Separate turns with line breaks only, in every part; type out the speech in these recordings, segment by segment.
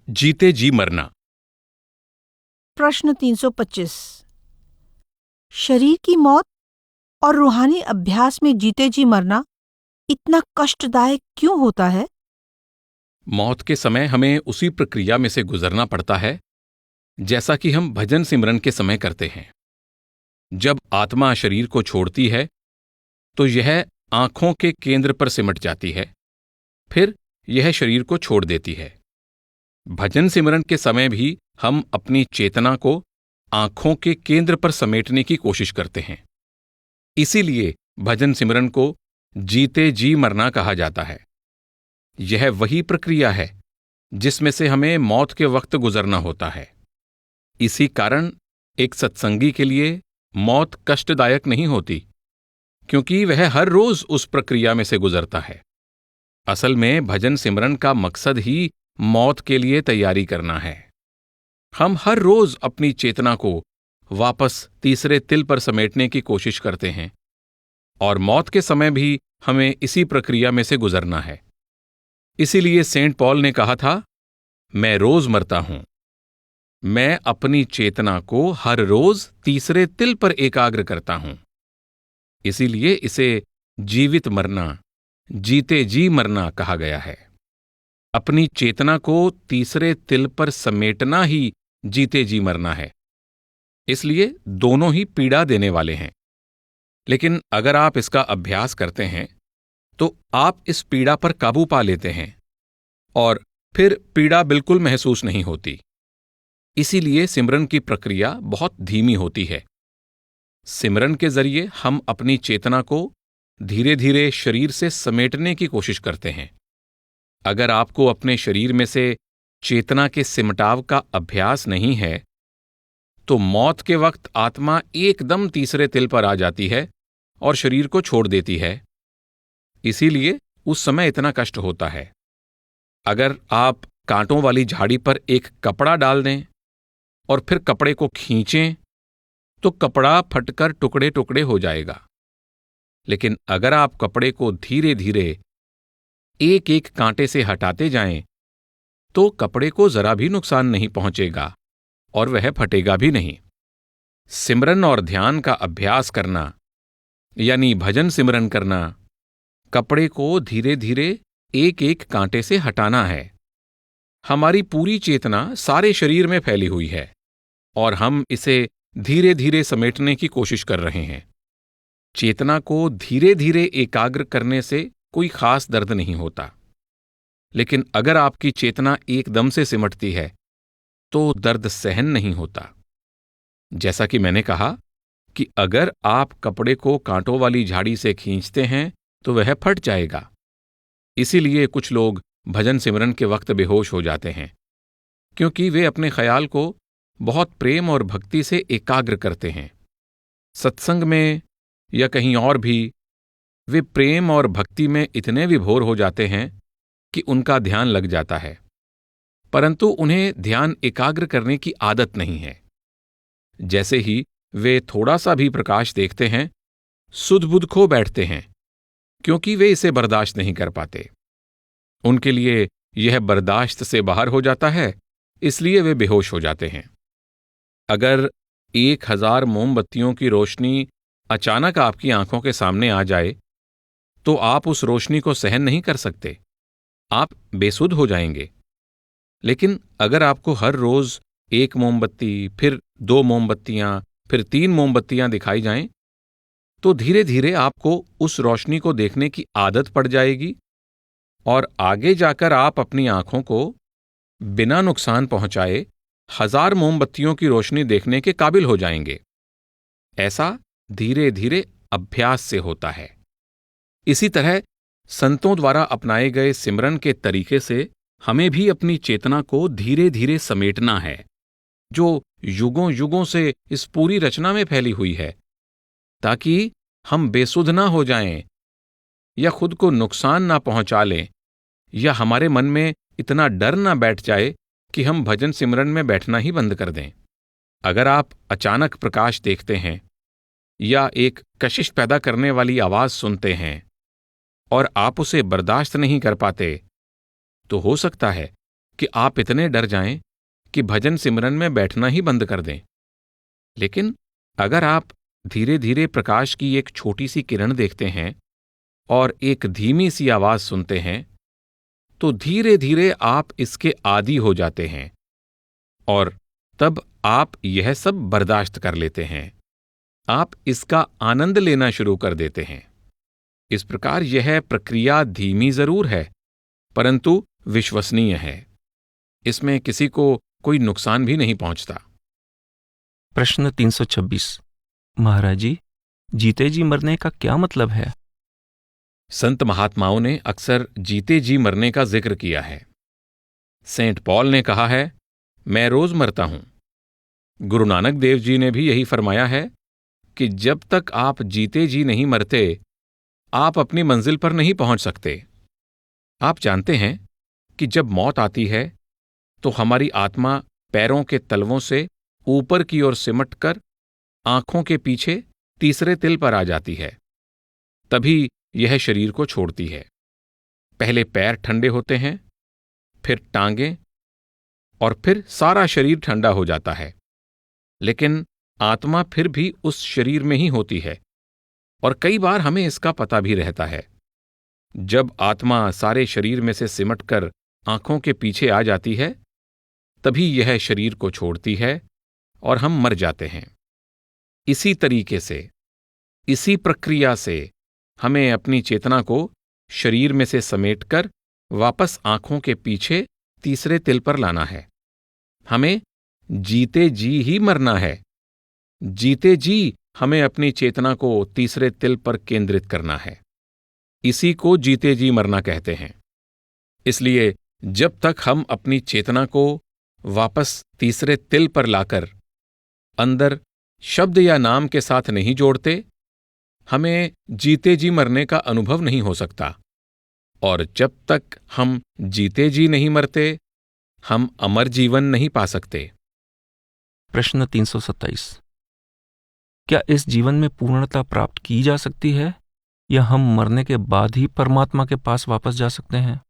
जीते जी मरना।
प्रश्न 325। शरीर की मौत और रूहानी अभ्यास में जीते जी मरना इतना कष्टदायक क्यों होता है?
मौत के समय हमें उसी प्रक्रिया में से गुजरना पड़ता है जैसा कि हम भजन सिमरन के समय करते हैं। जब आत्मा शरीर को छोड़ती है तो यह आंखों के केंद्र पर सिमट जाती है, फिर यह शरीर को छोड़ देती है। भजन सिमरन के समय भी हम अपनी चेतना को आंखों के केंद्र पर समेटने की कोशिश करते हैं। इसीलिए भजन सिमरन को जीते जी मरना कहा जाता है। यह वही प्रक्रिया है जिसमें से हमें मौत के वक्त गुजरना होता है। इसी कारण एक सत्संगी के लिए मौत कष्टदायक नहीं होती, क्योंकि वह हर रोज उस प्रक्रिया में से गुजरता है। असल में भजन सिमरन का मकसद ही मौत के लिए तैयारी करना है। हम हर रोज अपनी चेतना को वापस तीसरे तिल पर समेटने की कोशिश करते हैं, और मौत के समय भी हमें इसी प्रक्रिया में से गुजरना है। इसीलिए सेंट पॉल ने कहा था, मैं रोज मरता हूं। मैं अपनी चेतना को हर रोज तीसरे तिल पर एकाग्र करता हूं। इसीलिए इसे जीवित मरना, जीते जी मरना कहा गया है। अपनी चेतना को तीसरे तिल पर समेटना ही जीते जी मरना है। इसलिए दोनों ही पीड़ा देने वाले हैं। लेकिन अगर आप इसका अभ्यास करते हैं तो आप इस पीड़ा पर काबू पा लेते हैं और फिर पीड़ा बिल्कुल महसूस नहीं होती। इसीलिए सिमरन की प्रक्रिया बहुत धीमी होती है। सिमरन के जरिए हम अपनी चेतना को धीरे धीरे शरीर से समेटने की कोशिश करते हैं। अगर आपको अपने शरीर में से चेतना के सिमटाव का अभ्यास नहीं है तो मौत के वक्त आत्मा एकदम तीसरे तिल पर आ जाती है और शरीर को छोड़ देती है। इसीलिए उस समय इतना कष्ट होता है। अगर आप कांटों वाली झाड़ी पर एक कपड़ा डाल दें और फिर कपड़े को खींचें तो कपड़ा फटकर टुकड़े टुकड़े हो जाएगा। लेकिन अगर आप कपड़े को धीरे धीरे एक एक कांटे से हटाते जाएं तो कपड़े को जरा भी नुकसान नहीं पहुंचेगा और वह फटेगा भी नहीं। सिमरन और ध्यान का अभ्यास करना यानी भजन सिमरन करना, कपड़े को धीरे धीरे एक एक कांटे से हटाना है। हमारी पूरी चेतना सारे शरीर में फैली हुई है और हम इसे धीरे धीरे समेटने की कोशिश कर रहे हैं। चेतना को धीरे धीरे एकाग्र करने से कोई खास दर्द नहीं होता। लेकिन अगर आपकी चेतना एकदम से सिमटती है तो दर्द सहन नहीं होता। जैसा कि मैंने कहा कि अगर आप कपड़े को कांटों वाली झाड़ी से खींचते हैं तो वह फट जाएगा। इसीलिए कुछ लोग भजन सिमरन के वक्त बेहोश हो जाते हैं, क्योंकि वे अपने ख्याल को बहुत प्रेम और भक्ति से एकाग्र करते हैं। सत्संग में या कहीं और भी वे प्रेम और भक्ति में इतने विभोर हो जाते हैं कि उनका ध्यान लग जाता है, परंतु उन्हें ध्यान एकाग्र करने की आदत नहीं है। जैसे ही वे थोड़ा सा भी प्रकाश देखते हैं, सुध-बुध खो बैठते हैं, क्योंकि वे इसे बर्दाश्त नहीं कर पाते। उनके लिए यह बर्दाश्त से बाहर हो जाता है, इसलिए वे बेहोश हो जाते हैं। अगर 1000 मोमबत्तियों की रोशनी अचानक आपकी आंखों के सामने आ जाए तो आप उस रोशनी को सहन नहीं कर सकते, आप बेसुध हो जाएंगे। लेकिन अगर आपको हर रोज 1 मोमबत्ती, फिर 2 मोमबत्तियां, फिर 3 मोमबत्तियां दिखाई जाएं, तो धीरे धीरे आपको उस रोशनी को देखने की आदत पड़ जाएगी और आगे जाकर आप अपनी आंखों को बिना नुकसान पहुंचाए 1000 मोमबत्तियों की रोशनी देखने के काबिल हो जाएंगे। ऐसा धीरे धीरे अभ्यास से होता है। इसी तरह संतों द्वारा अपनाए गए सिमरन के तरीके से हमें भी अपनी चेतना को धीरे धीरे समेटना है, जो युगों युगों से इस पूरी रचना में फैली हुई है, ताकि हम बेसुध ना हो जाएं या खुद को नुकसान ना पहुंचा लें, या हमारे मन में इतना डर ना बैठ जाए कि हम भजन सिमरन में बैठना ही बंद कर दें। अगर आप अचानक प्रकाश देखते हैं या एक कशिश पैदा करने वाली आवाज सुनते हैं और आप उसे बर्दाश्त नहीं कर पाते, तो हो सकता है कि आप इतने डर जाएं कि भजन सिमरन में बैठना ही बंद कर दें। लेकिन अगर आप धीरे धीरे प्रकाश की एक छोटी सी किरण देखते हैं और एक धीमी सी आवाज सुनते हैं, तो धीरे धीरे आप इसके आदी हो जाते हैं और तब आप यह सब बर्दाश्त कर लेते हैं। आप इसका आनंद लेना शुरू कर देते हैं। इस प्रकार यह प्रक्रिया धीमी जरूर है, परंतु विश्वसनीय है। इसमें किसी को कोई नुकसान भी नहीं पहुंचता।
प्रश्न 326। महाराज जी, जीते जी मरने का क्या मतलब है?
संत महात्माओं ने अक्सर जीते जी मरने का जिक्र किया है। सेंट पॉल ने कहा है, मैं रोज मरता हूं। गुरु नानक देव जी ने भी यही फरमाया है कि जब तक आप जीते जी नहीं मरते, आप अपनी मंजिल पर नहीं पहुंच सकते। आप जानते हैं कि जब मौत आती है तो हमारी आत्मा पैरों के तलवों से ऊपर की ओर सिमट कर आंखों के पीछे तीसरे तिल पर आ जाती है। तभी यह शरीर को छोड़ती है। पहले पैर ठंडे होते हैं, फिर टांगें, और फिर सारा शरीर ठंडा हो जाता है। लेकिन आत्मा फिर भी उस शरीर में ही होती है, और कई बार हमें इसका पता भी रहता है। जब आत्मा सारे शरीर में से सिमटकर आंखों के पीछे आ जाती है, तभी यह शरीर को छोड़ती है और हम मर जाते हैं। इसी तरीके से, इसी प्रक्रिया से हमें अपनी चेतना को शरीर में से समेटकर वापस आंखों के पीछे तीसरे तिल पर लाना है। हमें जीते जी ही मरना है। जीते जी हमें अपनी चेतना को तीसरे तिल पर केंद्रित करना है। इसी को जीते जी मरना कहते हैं। इसलिए जब तक हम अपनी चेतना को वापस तीसरे तिल पर लाकर अंदर शब्द या नाम के साथ नहीं जोड़ते, हमें जीते जी मरने का अनुभव नहीं हो सकता। और जब तक हम जीते जी नहीं मरते, हम अमर जीवन नहीं पा सकते।
प्रश्न 327। क्या इस जीवन में पूर्णता प्राप्त की जा सकती है, या हम मरने के बाद ही परमात्मा के पास वापस जा सकते हैं?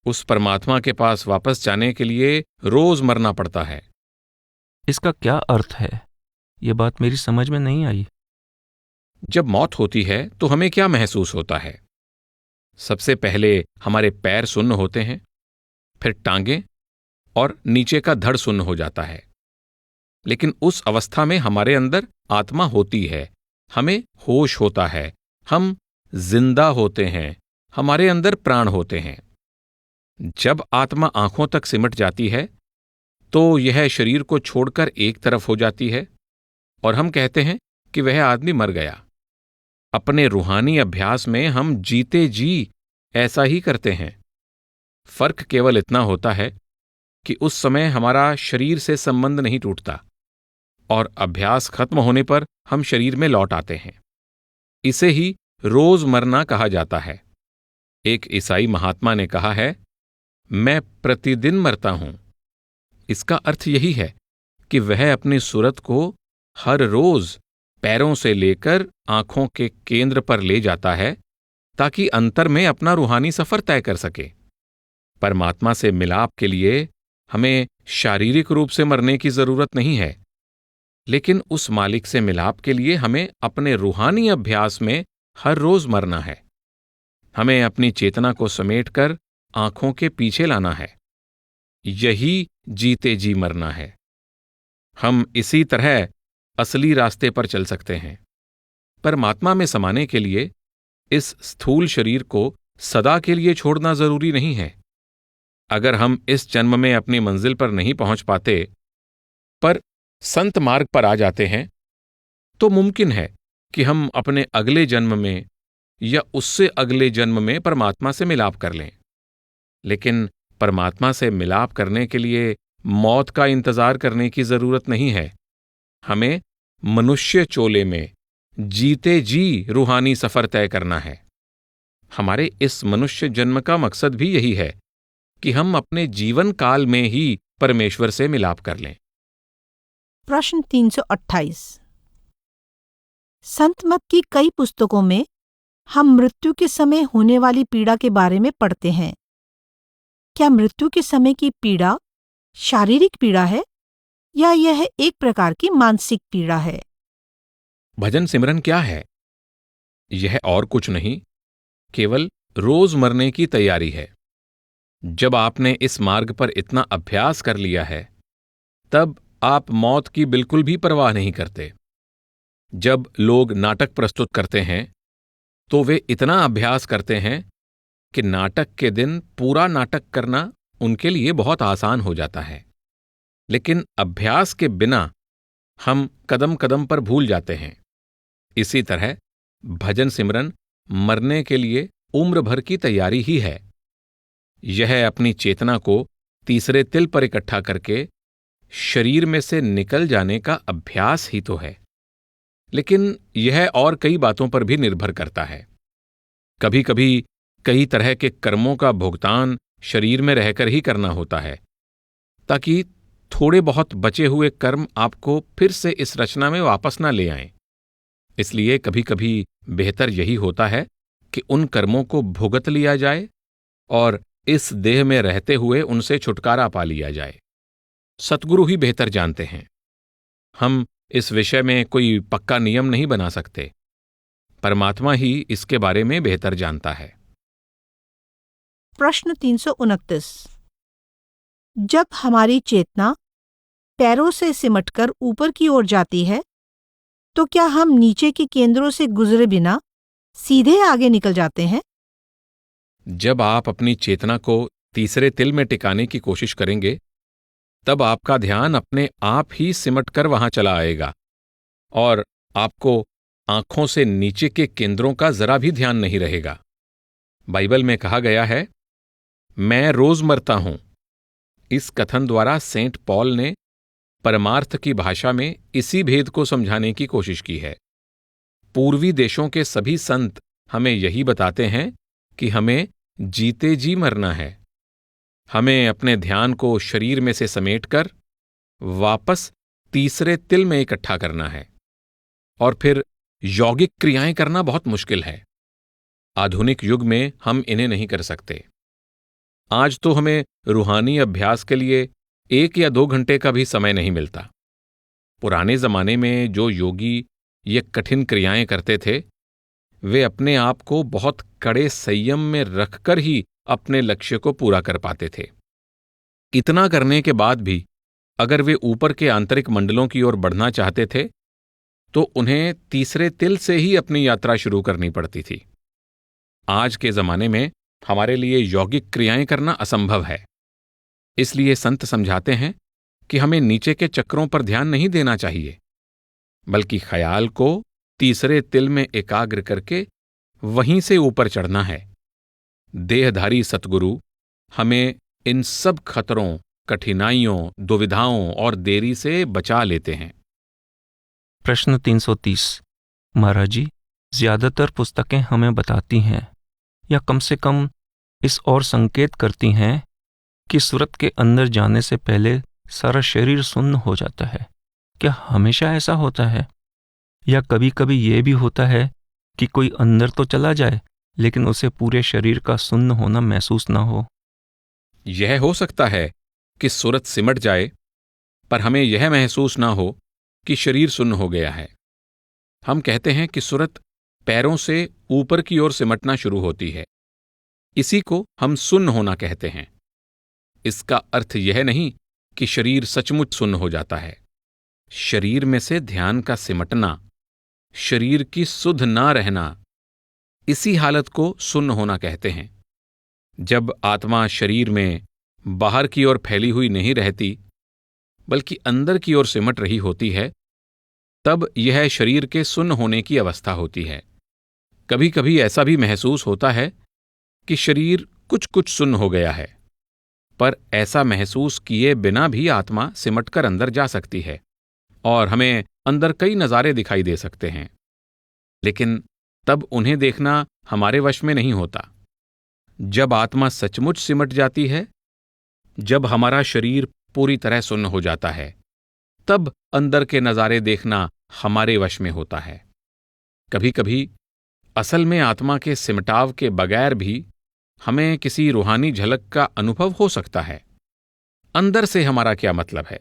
उस परमात्मा के पास वापस जाने के लिए रोज मरना पड़ता है।
इसका क्या अर्थ है? यह बात मेरी समझ में नहीं आई।
जब मौत होती है तो हमें क्या महसूस होता है? सबसे पहले हमारे पैर सुन्न होते हैं, फिर टांगें, और नीचे का धड़ सुन्न हो जाता है। लेकिन उस अवस्था में हमारे अंदर आत्मा होती है, हमें होश होता है, हम जिंदा होते हैं, हमारे अंदर प्राण होते हैं। जब आत्मा आंखों तक सिमट जाती है तो यह शरीर को छोड़कर एक तरफ हो जाती है और हम कहते हैं कि वह आदमी मर गया। अपने रूहानी अभ्यास में हम जीते जी ऐसा ही करते हैं। फर्क केवल इतना होता है कि उस समय हमारा शरीर से संबंध नहीं टूटता और अभ्यास खत्म होने पर हम शरीर में लौट आते हैं। इसे ही रोज मरना कहा जाता है। एक ईसाई महात्मा ने कहा है, मैं प्रतिदिन मरता हूं। इसका अर्थ यही है कि वह अपनी सूरत को हर रोज पैरों से लेकर आंखों के केंद्र पर ले जाता है ताकि अंतर में अपना रूहानी सफर तय कर सके। परमात्मा से मिलाप के लिए हमें शारीरिक रूप से मरने की जरूरत नहीं है, लेकिन उस मालिक से मिलाप के लिए हमें अपने रूहानी अभ्यास में हर रोज मरना है। हमें अपनी चेतना को समेटकर आंखों के पीछे लाना है। यही जीते जी मरना है। हम इसी तरह असली रास्ते पर चल सकते हैं। परमात्मा में समाने के लिए इस स्थूल शरीर को सदा के लिए छोड़ना जरूरी नहीं है। अगर हम इस जन्म में अपनी मंजिल पर नहीं पहुंच पाते, पर संत मार्ग पर आ जाते हैं, तो मुमकिन है कि हम अपने अगले जन्म में या उससे अगले जन्म में परमात्मा से मिलाप कर लें। लेकिन परमात्मा से मिलाप करने के लिए मौत का इंतजार करने की जरूरत नहीं है। हमें मनुष्य चोले में जीते जी रूहानी सफर तय करना है। हमारे इस मनुष्य जन्म का मकसद भी यही है कि हम अपने जीवन काल में ही परमेश्वर से मिलाप कर लें।
प्रश्न 328। संत मत की कई पुस्तकों में हम मृत्यु के समय होने वाली पीड़ा के बारे में पढ़ते हैं। क्या मृत्यु के समय की पीड़ा शारीरिक पीड़ा है या यह एक प्रकार की मानसिक पीड़ा है?
भजन सिमरन क्या है? यह और कुछ नहीं, केवल रोज मरने की तैयारी है। जब आपने इस मार्ग पर इतना अभ्यास कर लिया है, तब आप मौत की बिल्कुल भी परवाह नहीं करते। जब लोग नाटक प्रस्तुत करते हैं, तो वे इतना अभ्यास करते हैं कि नाटक के दिन पूरा नाटक करना उनके लिए बहुत आसान हो जाता है। लेकिन अभ्यास के बिना हम कदम कदम पर भूल जाते हैं। इसी तरह भजन सिमरन मरने के लिए उम्र भर की तैयारी ही है। यह अपनी चेतना को तीसरे तिल पर इकट्ठा करके शरीर में से निकल जाने का अभ्यास ही तो है। लेकिन यह और कई बातों पर भी निर्भर करता है। कभी कभी कई तरह के कर्मों का भुगतान शरीर में रहकर ही करना होता है, ताकि थोड़े बहुत बचे हुए कर्म आपको फिर से इस रचना में वापस ना ले आएं। इसलिए कभी कभी बेहतर यही होता है कि उन कर्मों को भुगत लिया जाए और इस देह में रहते हुए उनसे छुटकारा पा लिया जाए। सतगुरु ही बेहतर जानते हैं। हम इस विषय में कोई पक्का नियम नहीं बना सकते। परमात्मा ही इसके बारे में बेहतर जानता है।
प्रश्न 329। जब हमारी चेतना पैरों से सिमटकर ऊपर की ओर जाती है, तो क्या हम नीचे के केंद्रों से गुजरे बिना सीधे आगे निकल जाते हैं?
जब आप अपनी चेतना को तीसरे तिल में टिकाने की कोशिश करेंगे, तब आपका ध्यान अपने आप ही सिमटकर वहां चला आएगा और आपको आंखों से नीचे के केंद्रों का जरा भी ध्यान नहीं रहेगा। बाइबल में कहा गया है, मैं रोज मरता हूं। इस कथन द्वारा सेंट पॉल ने परमार्थ की भाषा में इसी भेद को समझाने की कोशिश की है। पूर्वी देशों के सभी संत हमें यही बताते हैं कि हमें जीते जी मरना है। हमें अपने ध्यान को शरीर में से समेटकर वापस तीसरे तिल में इकट्ठा करना है, और फिर यौगिक क्रियाएं करना बहुत मुश्किल है। आधुनिक युग में हम इन्हें नहीं कर सकते। आज तो हमें रूहानी अभ्यास के लिए 1 या 2 घंटे का भी समय नहीं मिलता। पुराने जमाने में जो योगी ये कठिन क्रियाएं करते थे, वे अपने आप को बहुत कड़े संयम में रखकर ही अपने लक्ष्य को पूरा कर पाते थे। इतना करने के बाद भी अगर वे ऊपर के आंतरिक मंडलों की ओर बढ़ना चाहते थे, तो उन्हें तीसरे तिल से ही अपनी यात्रा शुरू करनी पड़ती थी। आज के जमाने में हमारे लिए यौगिक क्रियाएं करना असंभव है। इसलिए संत समझाते हैं कि हमें नीचे के चक्रों पर ध्यान नहीं देना चाहिए, बल्कि ख्याल को तीसरे तिल में एकाग्र करके वहीं से ऊपर चढ़ना है। देहधारी सतगुरु हमें इन सब खतरों, कठिनाइयों, दुविधाओं और देरी से बचा लेते हैं।
प्रश्न 330। महाराज जी, ज्यादातर पुस्तकें हमें बताती हैं या कम से कम इस ओर संकेत करती हैं कि सूरत के अंदर जाने से पहले सारा शरीर सुन्न हो जाता है। क्या हमेशा ऐसा होता है, या कभी कभी ये भी होता है कि कोई अंदर तो चला जाए लेकिन उसे पूरे शरीर का सुन्न होना महसूस ना हो?
यह हो सकता है कि सूरत सिमट जाए, पर हमें यह महसूस ना हो कि शरीर सुन्न हो गया है। हम कहते हैं कि सूरत पैरों से ऊपर की ओर सिमटना शुरू होती है। इसी को हम सुन्न होना कहते हैं। इसका अर्थ यह नहीं कि शरीर सचमुच सुन्न हो जाता है। शरीर में से ध्यान का सिमटना, शरीर की सुध ना रहना, इसी हालत को सुन्न होना कहते हैं। जब आत्मा शरीर में बाहर की ओर फैली हुई नहीं रहती, बल्कि अंदर की ओर सिमट रही होती है, तब यह शरीर के सुन्न होने की अवस्था होती है। कभी कभी ऐसा भी महसूस होता है कि शरीर कुछ कुछ सुन्न हो गया है, पर ऐसा महसूस किए बिना भी आत्मा सिमटकर अंदर जा सकती है और हमें अंदर कई नज़ारे दिखाई दे सकते हैं। लेकिन तब उन्हें देखना हमारे वश में नहीं होता। जब आत्मा सचमुच सिमट जाती है, जब हमारा शरीर पूरी तरह सुन्न हो जाता है, तब अंदर के नज़ारे देखना हमारे वश में होता है। कभी कभी असल में आत्मा के सिमटाव के बगैर भी हमें किसी रूहानी झलक का अनुभव हो सकता है। अंदर से हमारा क्या मतलब है?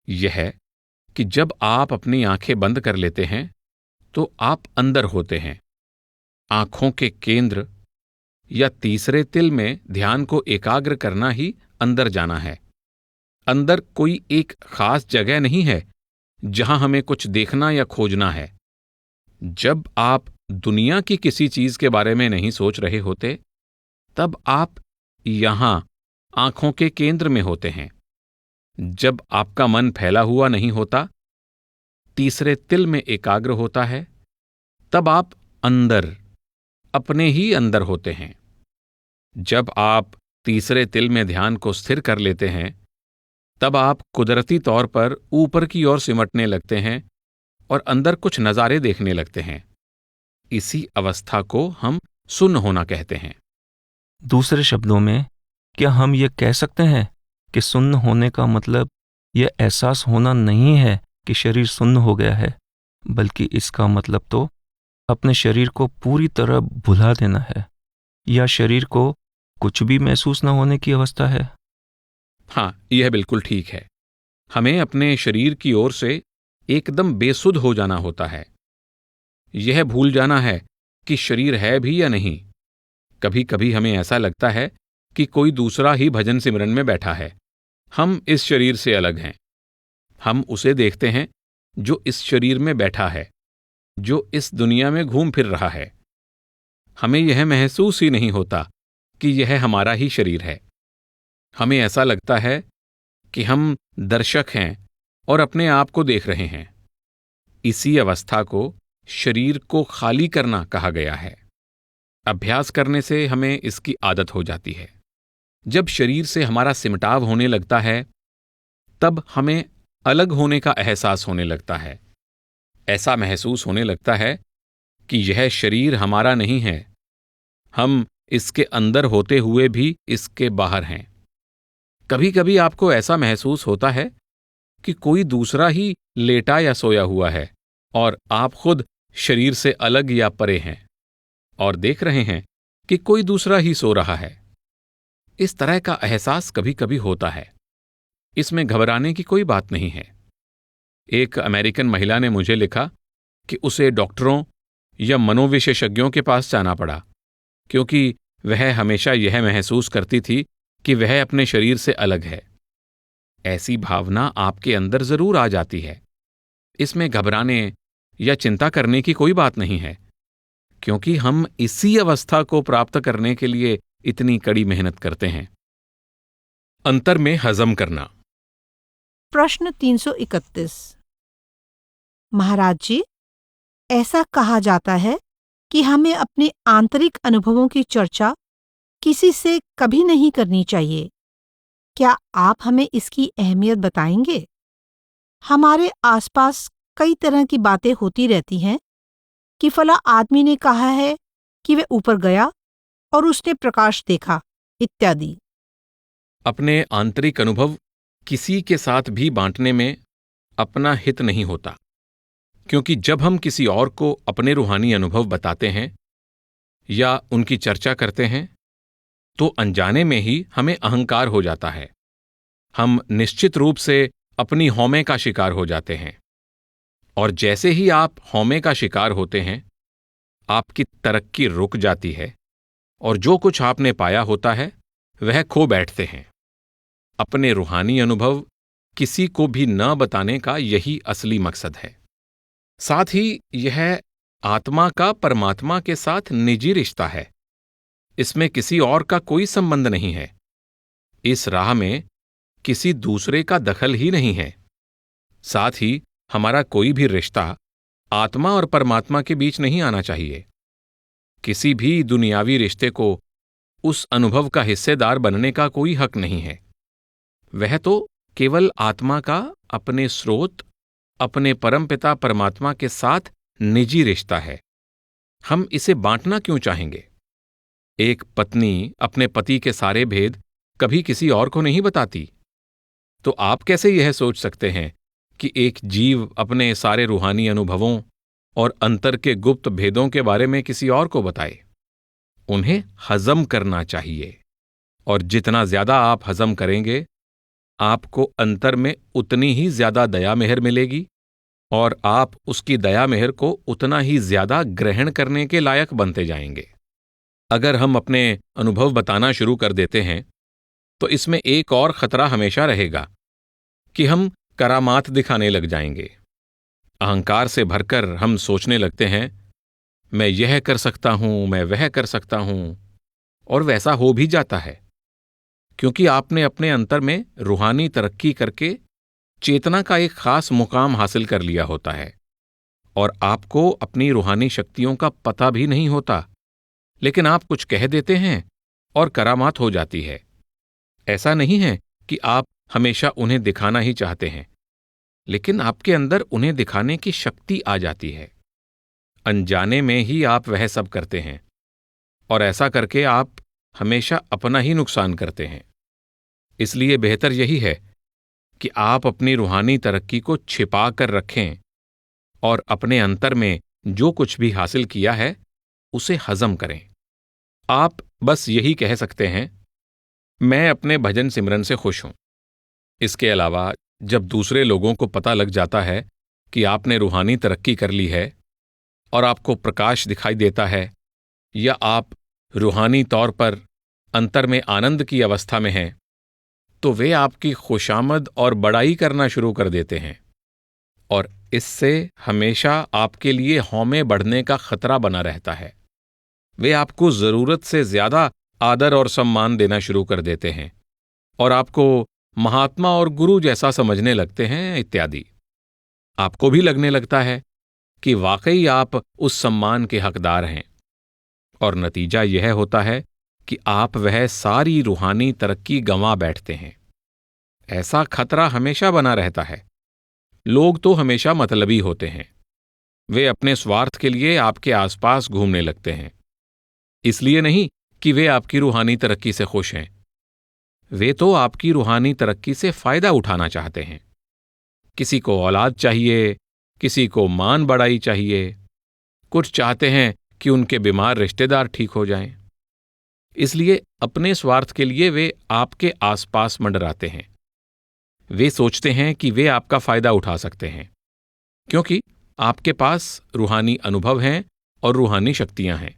यह है कि जब आप अपनी आंखें बंद कर लेते हैं तो आप अंदर होते हैं। आंखों के केंद्र या तीसरे तिल में ध्यान को एकाग्र करना ही अंदर जाना है। अंदर कोई एक खास जगह नहीं है जहां हमें कुछ देखना या खोजना है। जब आप दुनिया की किसी चीज के बारे में नहीं सोच रहे होते, तब आप यहां आंखों के केंद्र में होते हैं। जब आपका मन फैला हुआ नहीं होता, तीसरे तिल में एकाग्र होता है, तब आप अंदर, अपने ही अंदर होते हैं। जब आप तीसरे तिल में ध्यान को स्थिर कर लेते हैं, तब आप कुदरती तौर पर ऊपर की ओर सिमटने लगते हैं और अंदर कुछ नज़ारे देखने लगते हैं। इसी अवस्था को हम सुन्न होना कहते हैं।
दूसरे शब्दों में, क्या हम ये कह सकते हैं कि सुन्न होने का मतलब यह एहसास होना नहीं है कि शरीर सुन्न हो गया है, बल्कि इसका मतलब तो अपने शरीर को पूरी तरह भुला देना है, या शरीर को कुछ भी महसूस न होने की अवस्था है?
हाँ, यह बिल्कुल ठीक है। हमें अपने शरीर की ओर से एकदम बेसुध हो जाना होता है। यह भूल जाना है कि शरीर है भी या नहीं। कभी कभी हमें ऐसा लगता है कि कोई दूसरा ही भजन सिमरन में बैठा है। हम इस शरीर से अलग हैं। हम उसे देखते हैं जो इस शरीर में बैठा है, जो इस दुनिया में घूम फिर रहा है। हमें यह महसूस ही नहीं होता कि यह हमारा ही शरीर है। हमें ऐसा लगता है कि हम दर्शक हैं और अपने आप को देख रहे हैं। इसी अवस्था को शरीर को खाली करना कहा गया है। अभ्यास करने से हमें इसकी आदत हो जाती है। जब शरीर से हमारा सिमटाव होने लगता है, तब हमें अलग होने का एहसास होने लगता है। ऐसा महसूस होने लगता है कि यह शरीर हमारा नहीं है। हम इसके अंदर होते हुए भी इसके बाहर हैं। कभी कभी आपको ऐसा महसूस होता है कि कोई दूसरा ही लेटा या सोया हुआ है और आप खुद शरीर से अलग या परे हैं और देख रहे हैं कि कोई दूसरा ही सो रहा है। इस तरह का एहसास कभी कभी होता है। इसमें घबराने की कोई बात नहीं है। एक अमेरिकन महिला ने मुझे लिखा कि उसे डॉक्टरों या मनोविशेषज्ञों के पास जाना पड़ा, क्योंकि वह हमेशा यह महसूस करती थी कि वह अपने शरीर से अलग है। ऐसी भावना आपके अंदर जरूर आ जाती है। इसमें घबराने या चिंता करने की कोई बात नहीं है, क्योंकि हम इसी अवस्था को प्राप्त करने के लिए इतनी कड़ी मेहनत करते हैं। अंतर में हजम करना।
प्रश्न 331। महाराज जी, ऐसा कहा जाता है कि हमें अपने आंतरिक अनुभवों की चर्चा किसी से कभी नहीं करनी चाहिए। क्या आप हमें इसकी अहमियत बताएंगे? हमारे आसपास कई तरह की बातें होती रहती हैं कि फला आदमी ने कहा है कि वह ऊपर गया और उसने प्रकाश देखा, इत्यादि।
अपने आंतरिक अनुभव किसी के साथ भी बांटने में अपना हित नहीं होता, क्योंकि जब हम किसी और को अपने रूहानी अनुभव बताते हैं या उनकी चर्चा करते हैं, तो अनजाने में ही हमें अहंकार हो जाता है। हम निश्चित रूप से अपनी हौमे का शिकार हो जाते हैं, और जैसे ही आप हौमे का शिकार होते हैं, आपकी तरक्की रुक जाती है और जो कुछ आपने पाया होता है वह खो बैठते हैं। अपने रूहानी अनुभव किसी को भी न बताने का यही असली मकसद है। साथ ही यह आत्मा का परमात्मा के साथ निजी रिश्ता है। इसमें किसी और का कोई संबंध नहीं है। इस राह में किसी दूसरे का दखल ही नहीं है। साथ ही हमारा कोई भी रिश्ता आत्मा और परमात्मा के बीच नहीं आना चाहिए। किसी भी दुनियावी रिश्ते को उस अनुभव का हिस्सेदार बनने का कोई हक नहीं है। वह तो केवल आत्मा का अपने स्रोत, अपने परमपिता परमात्मा के साथ निजी रिश्ता है। हम इसे बांटना क्यों चाहेंगे? एक पत्नी अपने पति के सारे भेद कभी किसी और को नहीं बताती, तो आप कैसे यह सोच सकते हैं कि एक जीव अपने सारे रूहानी अनुभवों और अंतर के गुप्त भेदों के बारे में किसी और को बताए? उन्हें हजम करना चाहिए, और जितना ज्यादा आप हजम करेंगे, आपको अंतर में उतनी ही ज्यादा दया मेहर मिलेगी, और आप उसकी दया मेहर को उतना ही ज्यादा ग्रहण करने के लायक बनते जाएंगे। अगर हम अपने अनुभव बताना शुरू कर देते हैं, तो इसमें एक और खतरा हमेशा रहेगा कि हम करामात दिखाने लग जाएंगे। अहंकार से भरकर हम सोचने लगते हैं, मैं यह कर सकता हूं, मैं वह कर सकता हूं, और वैसा हो भी जाता है, क्योंकि आपने अपने अंतर में रूहानी तरक्की करके चेतना का एक खास मुकाम हासिल कर लिया होता है, और आपको अपनी रूहानी शक्तियों का पता भी नहीं होता, लेकिन आप कुछ कह देते हैं और करामात हो जाती है। ऐसा नहीं है कि आप हमेशा उन्हें दिखाना ही चाहते हैं, लेकिन आपके अंदर उन्हें दिखाने की शक्ति आ जाती है। अनजाने में ही आप वह सब करते हैं, और ऐसा करके आप हमेशा अपना ही नुकसान करते हैं। इसलिए बेहतर यही है कि आप अपनी रूहानी तरक्की को छिपा कर रखें, और अपने अंतर में जो कुछ भी हासिल किया है उसे हजम करें। आप बस यही कह सकते हैं, मैं अपने भजन सिमरन से खुश हूं। इसके अलावा जब दूसरे लोगों को पता लग जाता है कि आपने रूहानी तरक्की कर ली है और आपको प्रकाश दिखाई देता है, या आप रूहानी तौर पर अंतर में आनंद की अवस्था में हैं, तो वे आपकी खुशामद और बड़ाई करना शुरू कर देते हैं, और इससे हमेशा आपके लिए हौमे बढ़ने का खतरा बना रहता है। वे आपको जरूरत से ज्यादा आदर और सम्मान देना शुरू कर देते हैं, और आपको महात्मा और गुरु जैसा समझने लगते हैं इत्यादि। आपको भी लगने लगता है कि वाकई आप उस सम्मान के हकदार हैं, और नतीजा यह होता है कि आप वह सारी रूहानी तरक्की गंवा बैठते हैं। ऐसा खतरा हमेशा बना रहता है। लोग तो हमेशा मतलबी होते हैं। वे अपने स्वार्थ के लिए आपके आसपास घूमने लगते हैं, इसलिए नहीं कि वे आपकी रूहानी तरक्की से खुश हैं। वे तो आपकी रूहानी तरक्की से फायदा उठाना चाहते हैं। किसी को औलाद चाहिए, किसी को मान बढ़ाई चाहिए, कुछ चाहते हैं कि उनके बीमार रिश्तेदार ठीक हो जाएं। इसलिए अपने स्वार्थ के लिए वे आपके आसपास मंडराते हैं। वे सोचते हैं कि वे आपका फायदा उठा सकते हैं, क्योंकि आपके पास रूहानी अनुभव हैं और रूहानी शक्तियां हैं।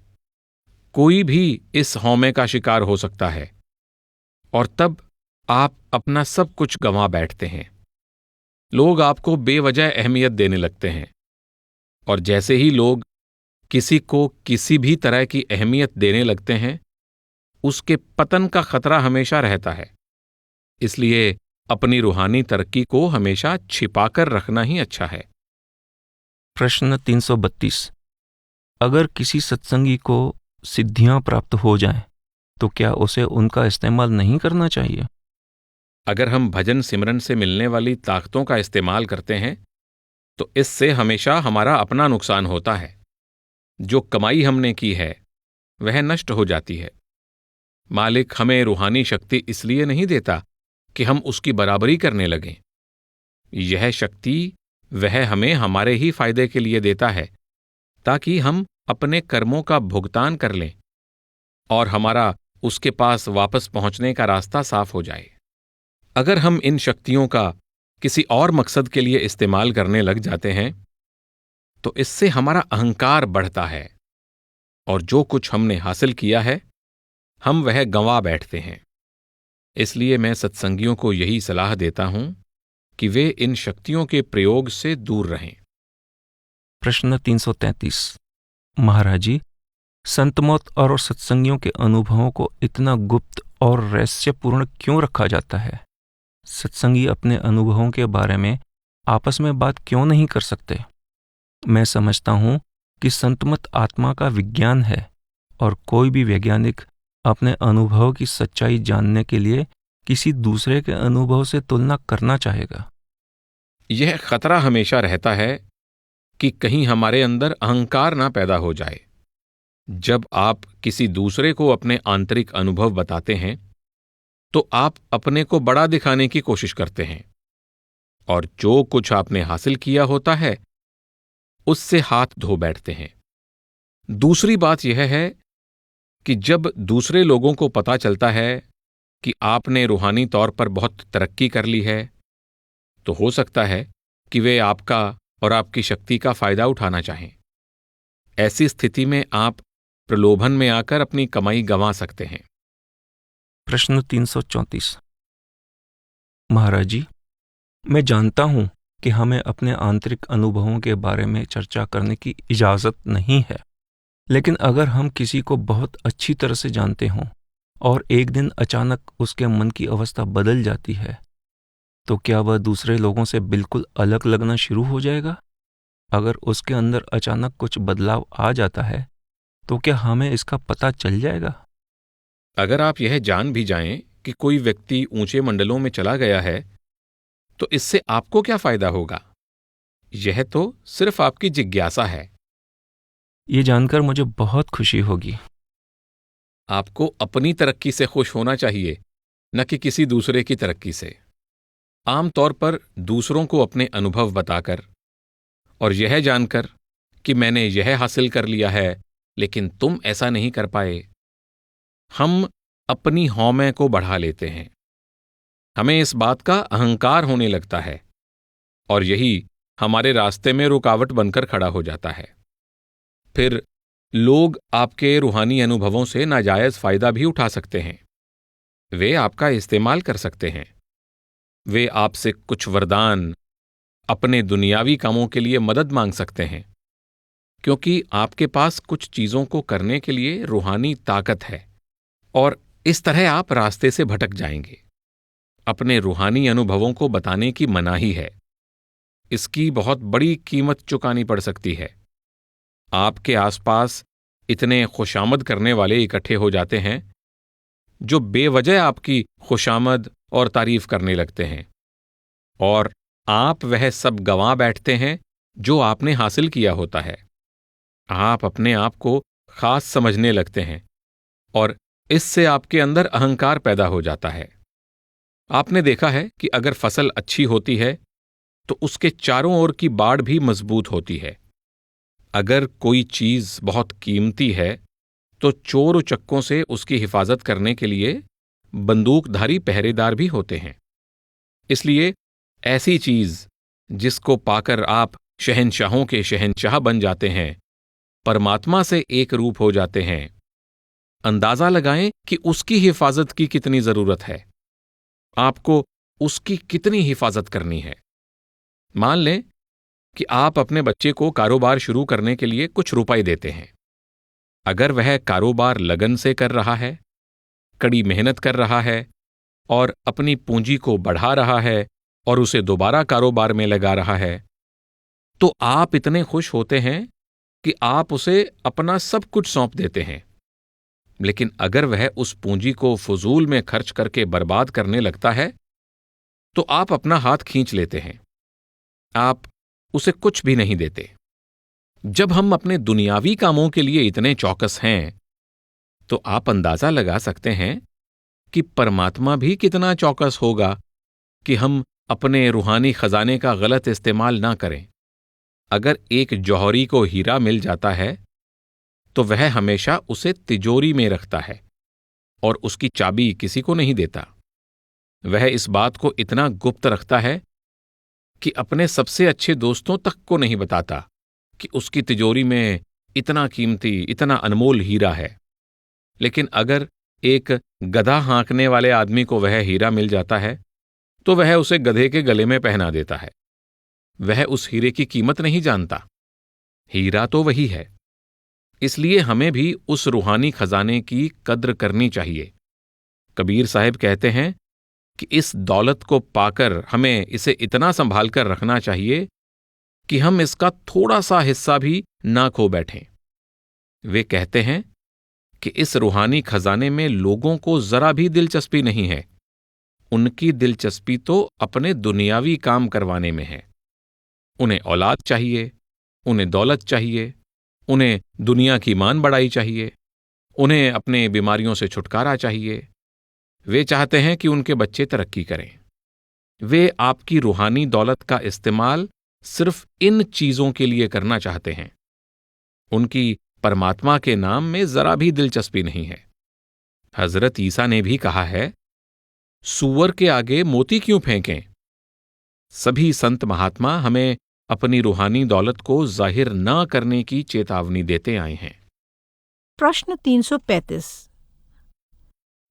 कोई भी इस हौमे का शिकार हो सकता है, और तब आप अपना सब कुछ गंवा बैठते हैं। लोग आपको बेवजह अहमियत देने लगते हैं, और जैसे ही लोग किसी को किसी भी तरह की अहमियत देने लगते हैं, उसके पतन का खतरा हमेशा रहता है। इसलिए अपनी रूहानी तरक्की को हमेशा छिपाकर रखना ही अच्छा है।
प्रश्न 332। अगर किसी सत्संगी को सिद्धियां प्राप्त हो जाएं, तो क्या उसे उनका इस्तेमाल नहीं करना चाहिए?
अगर हम भजन सिमरन से मिलने वाली ताकतों का इस्तेमाल करते हैं, तो इससे हमेशा हमारा अपना नुकसान होता है। जो कमाई हमने की है वह नष्ट हो जाती है। मालिक हमें रूहानी शक्ति इसलिए नहीं देता कि हम उसकी बराबरी करने लगें। यह शक्ति वह हमें हमारे ही फायदे के लिए देता है, ताकि हम अपने कर्मों का भुगतान कर लें और हमारा उसके पास वापस पहुंचने का रास्ता साफ हो जाए। अगर हम इन शक्तियों का किसी और मकसद के लिए इस्तेमाल करने लग जाते हैं, तो इससे हमारा अहंकार बढ़ता है, और जो कुछ हमने हासिल किया है हम वह गंवा बैठते हैं। इसलिए मैं सत्संगियों को यही सलाह देता हूं कि वे इन शक्तियों के प्रयोग से दूर रहें।
प्रश्न 333। महाराज जी, संत मौत और सत्संगियों के अनुभवों को इतना गुप्त और रहस्यपूर्ण क्यों रखा जाता है? सत्संगी अपने अनुभवों के बारे में आपस में बात क्यों नहीं कर सकते? मैं समझता हूं कि संतमत आत्मा का विज्ञान है, और कोई भी वैज्ञानिक अपने अनुभव की सच्चाई जानने के लिए किसी दूसरे के अनुभव से तुलना करना चाहेगा।
यह खतरा हमेशा रहता है कि कहीं हमारे अंदर अहंकार ना पैदा हो जाए। जब आप किसी दूसरे को अपने आंतरिक अनुभव बताते हैं, तो आप अपने को बड़ा दिखाने की कोशिश करते हैं, और जो कुछ आपने हासिल किया होता है उससे हाथ धो बैठते हैं। दूसरी बात यह है कि जब दूसरे लोगों को पता चलता है कि आपने रूहानी तौर पर बहुत तरक्की कर ली है, तो हो सकता है कि वे आपका और आपकी शक्ति का फायदा उठाना चाहें। ऐसी स्थिति में आप प्रलोभन में आकर अपनी कमाई गंवा सकते हैं।
प्रश्न 334। महाराज जी, मैं जानता हूं कि हमें अपने आंतरिक अनुभवों के बारे में चर्चा करने की इजाजत नहीं है, लेकिन अगर हम किसी को बहुत अच्छी तरह से जानते हों और एक दिन अचानक उसके मन की अवस्था बदल जाती है, तो क्या वह दूसरे लोगों से बिल्कुल अलग लगना शुरू हो जाएगा? अगर उसके अंदर अचानक कुछ बदलाव आ जाता है, तो क्या हमें इसका पता चल जाएगा?
अगर आप यह जान भी जाएं कि कोई व्यक्ति ऊंचे मंडलों में चला गया है, तो इससे आपको क्या फायदा होगा? यह तो सिर्फ आपकी जिज्ञासा है।
ये जानकर मुझे बहुत खुशी होगी।
आपको अपनी तरक्की से खुश होना चाहिए, न कि किसी दूसरे की तरक्की से। आमतौर पर दूसरों को अपने अनुभव बताकर और यह जानकर कि मैंने यह हासिल कर लिया है लेकिन तुम ऐसा नहीं कर पाए, हम अपनी हौमे को बढ़ा लेते हैं। हमें इस बात का अहंकार होने लगता है और यही हमारे रास्ते में रुकावट बनकर खड़ा हो जाता है। फिर लोग आपके रूहानी अनुभवों से नाजायज फायदा भी उठा सकते हैं। वे आपका इस्तेमाल कर सकते हैं। वे आपसे कुछ वरदान, अपने दुनियावी कामों के लिए मदद मांग सकते हैं, क्योंकि आपके पास कुछ चीजों को करने के लिए रूहानी ताकत है, और इस तरह आप रास्ते से भटक जाएंगे। अपने रूहानी अनुभवों को बताने की मनाही है। इसकी बहुत बड़ी कीमत चुकानी पड़ सकती है। आपके आसपास इतने खुशामद करने वाले इकट्ठे हो जाते हैं जो बेवजह आपकी खुशामद और तारीफ करने लगते हैं, और आप वह सब गंवा बैठते हैं जो आपने हासिल किया होता है। आप अपने आप को खास समझने लगते हैं और इससे आपके अंदर अहंकार पैदा हो जाता है। आपने देखा है कि अगर फसल अच्छी होती है तो उसके चारों ओर की बाड़ भी मजबूत होती है। अगर कोई चीज बहुत कीमती है तो चोर उचक्कों से उसकी हिफाजत करने के लिए बंदूकधारी पहरेदार भी होते हैं। इसलिए ऐसी चीज जिसको पाकर आप शहंशाहों के शहंशाह बन जाते हैं, परमात्मा से एक रूप हो जाते हैं, अंदाजा लगाएं कि उसकी हिफाजत की कितनी जरूरत है। आपको उसकी कितनी हिफाजत करनी है। मान लें कि आप अपने बच्चे को कारोबार शुरू करने के लिए कुछ रुपए देते हैं। अगर वह कारोबार लगन से कर रहा है, कड़ी मेहनत कर रहा है और अपनी पूंजी को बढ़ा रहा है और उसे दोबारा कारोबार में लगा रहा है, तो आप इतने खुश होते हैं कि आप उसे अपना सब कुछ सौंप देते हैं। लेकिन अगर वह उस पूंजी को फजूल में खर्च करके बर्बाद करने लगता है, तो आप अपना हाथ खींच लेते हैं। आप उसे कुछ भी नहीं देते। जब हम अपने दुनियावी कामों के लिए इतने चौकस हैं, तो आप अंदाजा लगा सकते हैं कि परमात्मा भी कितना चौकस होगा कि हम अपने रूहानी खजाने का गलत इस्तेमाल ना करें। अगर एक जौहरी को हीरा मिल जाता है तो वह हमेशा उसे तिजोरी में रखता है और उसकी चाबी किसी को नहीं देता। वह इस बात को इतना गुप्त रखता है कि अपने सबसे अच्छे दोस्तों तक को नहीं बताता कि उसकी तिजोरी में इतना कीमती, इतना अनमोल हीरा है। लेकिन अगर एक गधा हाँकने वाले आदमी को वह हीरा मिल जाता है तो वह उसे गधे के गले में पहना देता है। वह उस हीरे की कीमत नहीं जानता। हीरा तो वही है। इसलिए हमें भी उस रूहानी खजाने की कद्र करनी चाहिए। कबीर साहब कहते हैं कि इस दौलत को पाकर हमें इसे इतना संभाल कर रखना चाहिए कि हम इसका थोड़ा सा हिस्सा भी ना खो बैठें। वे कहते हैं कि इस रूहानी खजाने में लोगों को जरा भी दिलचस्पी नहीं है। उनकी दिलचस्पी तो अपने दुनियावी काम करवाने में है। उन्हें औलाद चाहिए, उन्हें दौलत चाहिए, उन्हें दुनिया की मान बढ़ाई चाहिए, उन्हें अपने बीमारियों से छुटकारा चाहिए। वे चाहते हैं कि उनके बच्चे तरक्की करें। वे आपकी रूहानी दौलत का इस्तेमाल सिर्फ इन चीजों के लिए करना चाहते हैं। उनकी परमात्मा के नाम में जरा भी दिलचस्पी नहीं है। हजरत ईसा ने भी कहा है, सूअर के आगे मोती क्यों फेंकें। सभी संत महात्मा हमें अपनी रूहानी दौलत को जाहिर न करने की चेतावनी देते आए हैं।
प्रश्न 335।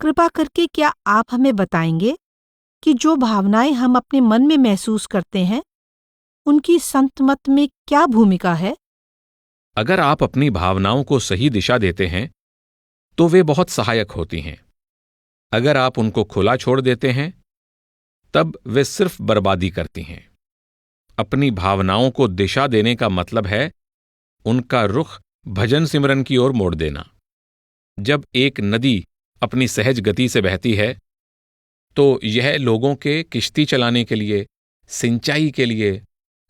कृपा करके क्या आप हमें बताएंगे कि जो भावनाएं हम अपने मन में महसूस करते हैं, उनकी संत मत में क्या भूमिका है?
अगर आप अपनी भावनाओं को सही दिशा देते हैं तो वे बहुत सहायक होती हैं। अगर आप उनको खुला छोड़ देते हैं तब वे सिर्फ बर्बादी करती हैं। अपनी भावनाओं को दिशा देने का मतलब है उनका रुख भजन सिमरन की ओर मोड़ देना। जब एक नदी अपनी सहज गति से बहती है तो यह लोगों के किश्ती चलाने के लिए, सिंचाई के लिए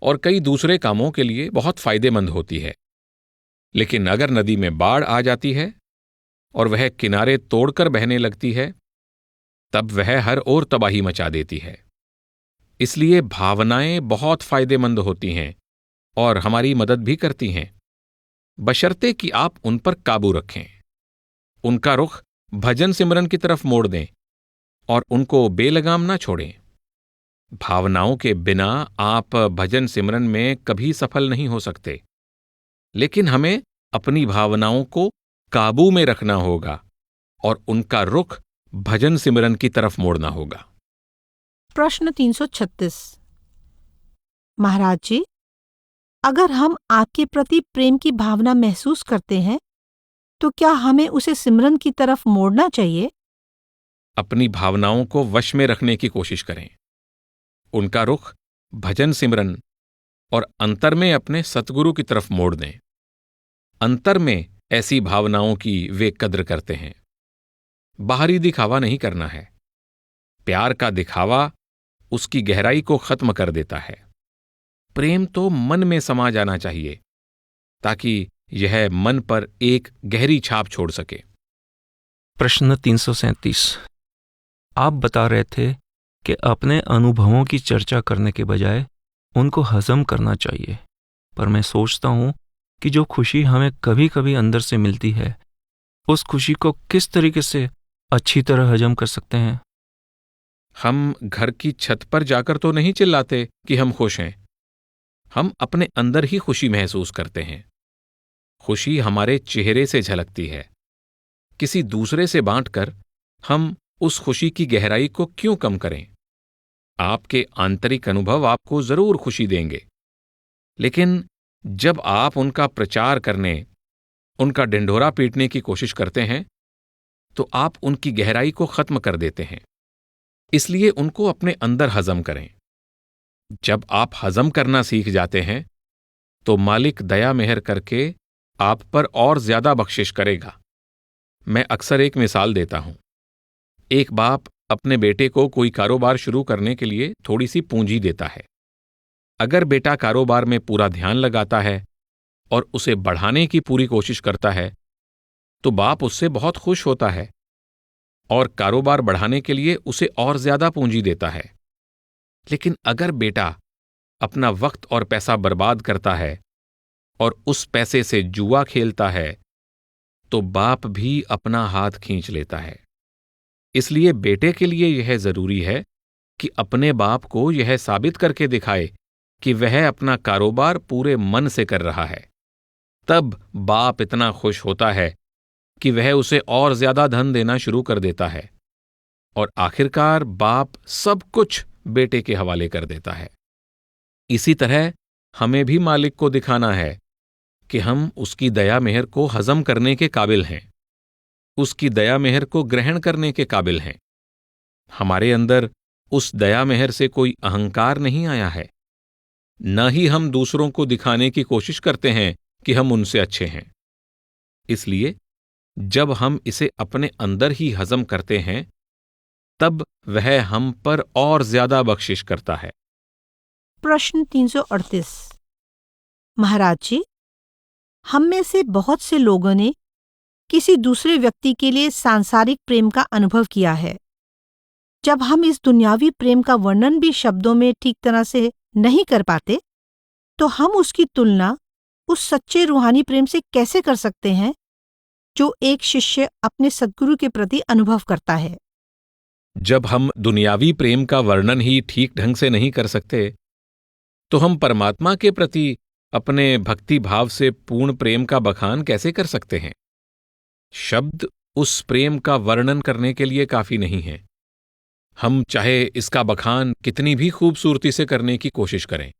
और कई दूसरे कामों के लिए बहुत फायदेमंद होती है। लेकिन अगर नदी में बाढ़ आ जाती है और वह किनारे तोड़कर बहने लगती है, तब वह हर ओर तबाही मचा देती है। इसलिए भावनाएं बहुत फायदेमंद होती हैं और हमारी मदद भी करती हैं, बशर्ते कि आप उन पर काबू रखें। उनका रुख भजन सिमरन की तरफ मोड़ दें और उनको बेलगाम ना छोड़ें। भावनाओं के बिना आप भजन सिमरन में कभी सफल नहीं हो सकते, लेकिन हमें अपनी भावनाओं को काबू में रखना होगा और उनका रुख भजन सिमरन की तरफ मोड़ना होगा।
प्रश्न 336। महाराज जी, अगर हम आपके प्रति प्रेम की भावना महसूस करते हैं तो क्या हमें उसे सिमरन की तरफ मोड़ना चाहिए?
अपनी भावनाओं को वश में रखने की कोशिश करें। उनका रुख भजन सिमरन और अंतर में अपने सतगुरु की तरफ मोड़ दें। अंतर में ऐसी भावनाओं की वे कद्र करते हैं। बाहरी दिखावा नहीं करना है। प्यार का दिखावा उसकी गहराई को खत्म कर देता है। प्रेम तो मन में समा जाना चाहिए ताकि यह मन पर एक गहरी छाप छोड़ सके।
प्रश्न 337। आप बता रहे थे कि अपने अनुभवों की चर्चा करने के बजाय उनको हजम करना चाहिए, पर मैं सोचता हूं कि जो खुशी हमें कभी कभी अंदर से मिलती है, उस खुशी को किस तरीके से अच्छी तरह हजम कर सकते हैं?
हम घर की छत पर जाकर तो नहीं चिल्लाते कि हम खुश हैं। हम अपने अंदर ही खुशी महसूस करते हैं। खुशी हमारे चेहरे से झलकती है। किसी दूसरे से बांटकर हम उस खुशी की गहराई को क्यों कम करें? आपके आंतरिक अनुभव आपको जरूर खुशी देंगे, लेकिन जब आप उनका प्रचार करने, उनका ढिंढोरा पीटने की कोशिश करते हैं तो आप उनकी गहराई को खत्म कर देते हैं। इसलिए उनको अपने अंदर हजम करें। जब आप हजम करना सीख जाते हैं तो मालिक दया मेहर करके आप पर और ज्यादा बख्शिश करेगा। मैं अक्सर एक मिसाल देता हूं। एक बाप अपने बेटे को कोई कारोबार शुरू करने के लिए थोड़ी सी पूंजी देता है। अगर बेटा कारोबार में पूरा ध्यान लगाता है और उसे बढ़ाने की पूरी कोशिश करता है तो बाप उससे बहुत खुश होता है और कारोबार बढ़ाने के लिए उसे और ज्यादा पूंजी देता है। लेकिन अगर बेटा अपना वक्त और पैसा बर्बाद करता है और उस पैसे से जुआ खेलता है तो बाप भी अपना हाथ खींच लेता है। इसलिए बेटे के लिए यह जरूरी है कि अपने बाप को यह साबित करके दिखाए कि वह अपना कारोबार पूरे मन से कर रहा है। तब बाप इतना खुश होता है कि वह उसे और ज्यादा धन देना शुरू कर देता है और आखिरकार बाप सब कुछ बेटे के हवाले कर देता है। इसी तरह हमें भी मालिक को दिखाना है कि हम उसकी दया मेहर को हजम करने के काबिल हैं, उसकी दया मेहर को ग्रहण करने के काबिल हैं। हमारे अंदर उस दया मेहर से कोई अहंकार नहीं आया है, न ही हम दूसरों को दिखाने की कोशिश करते हैं कि हम उनसे अच्छे हैं। इसलिए जब हम इसे अपने अंदर ही हजम करते हैं तब वह हम पर और ज्यादा बख्शिश करता है।
प्रश्न 338। महाराज जी, हम में से बहुत से लोगों ने किसी दूसरे व्यक्ति के लिए सांसारिक प्रेम का अनुभव किया है। जब हम इस दुनियावी प्रेम का वर्णन भी शब्दों में ठीक तरह से नहीं कर पाते तो हम उसकी तुलना उस सच्चे रूहानी प्रेम से कैसे कर सकते हैं जो एक शिष्य अपने सद्गुरु के प्रति अनुभव करता है।
जब हम दुनियावी प्रेम का वर्णन ही ठीक ढंग से नहीं कर सकते, तो हम परमात्मा के प्रति अपने भक्ति भाव से पूर्ण प्रेम का बखान कैसे कर सकते हैं? शब्द उस प्रेम का वर्णन करने के लिए काफी नहीं है। हम चाहे इसका बखान कितनी भी खूबसूरती से करने की कोशिश करें,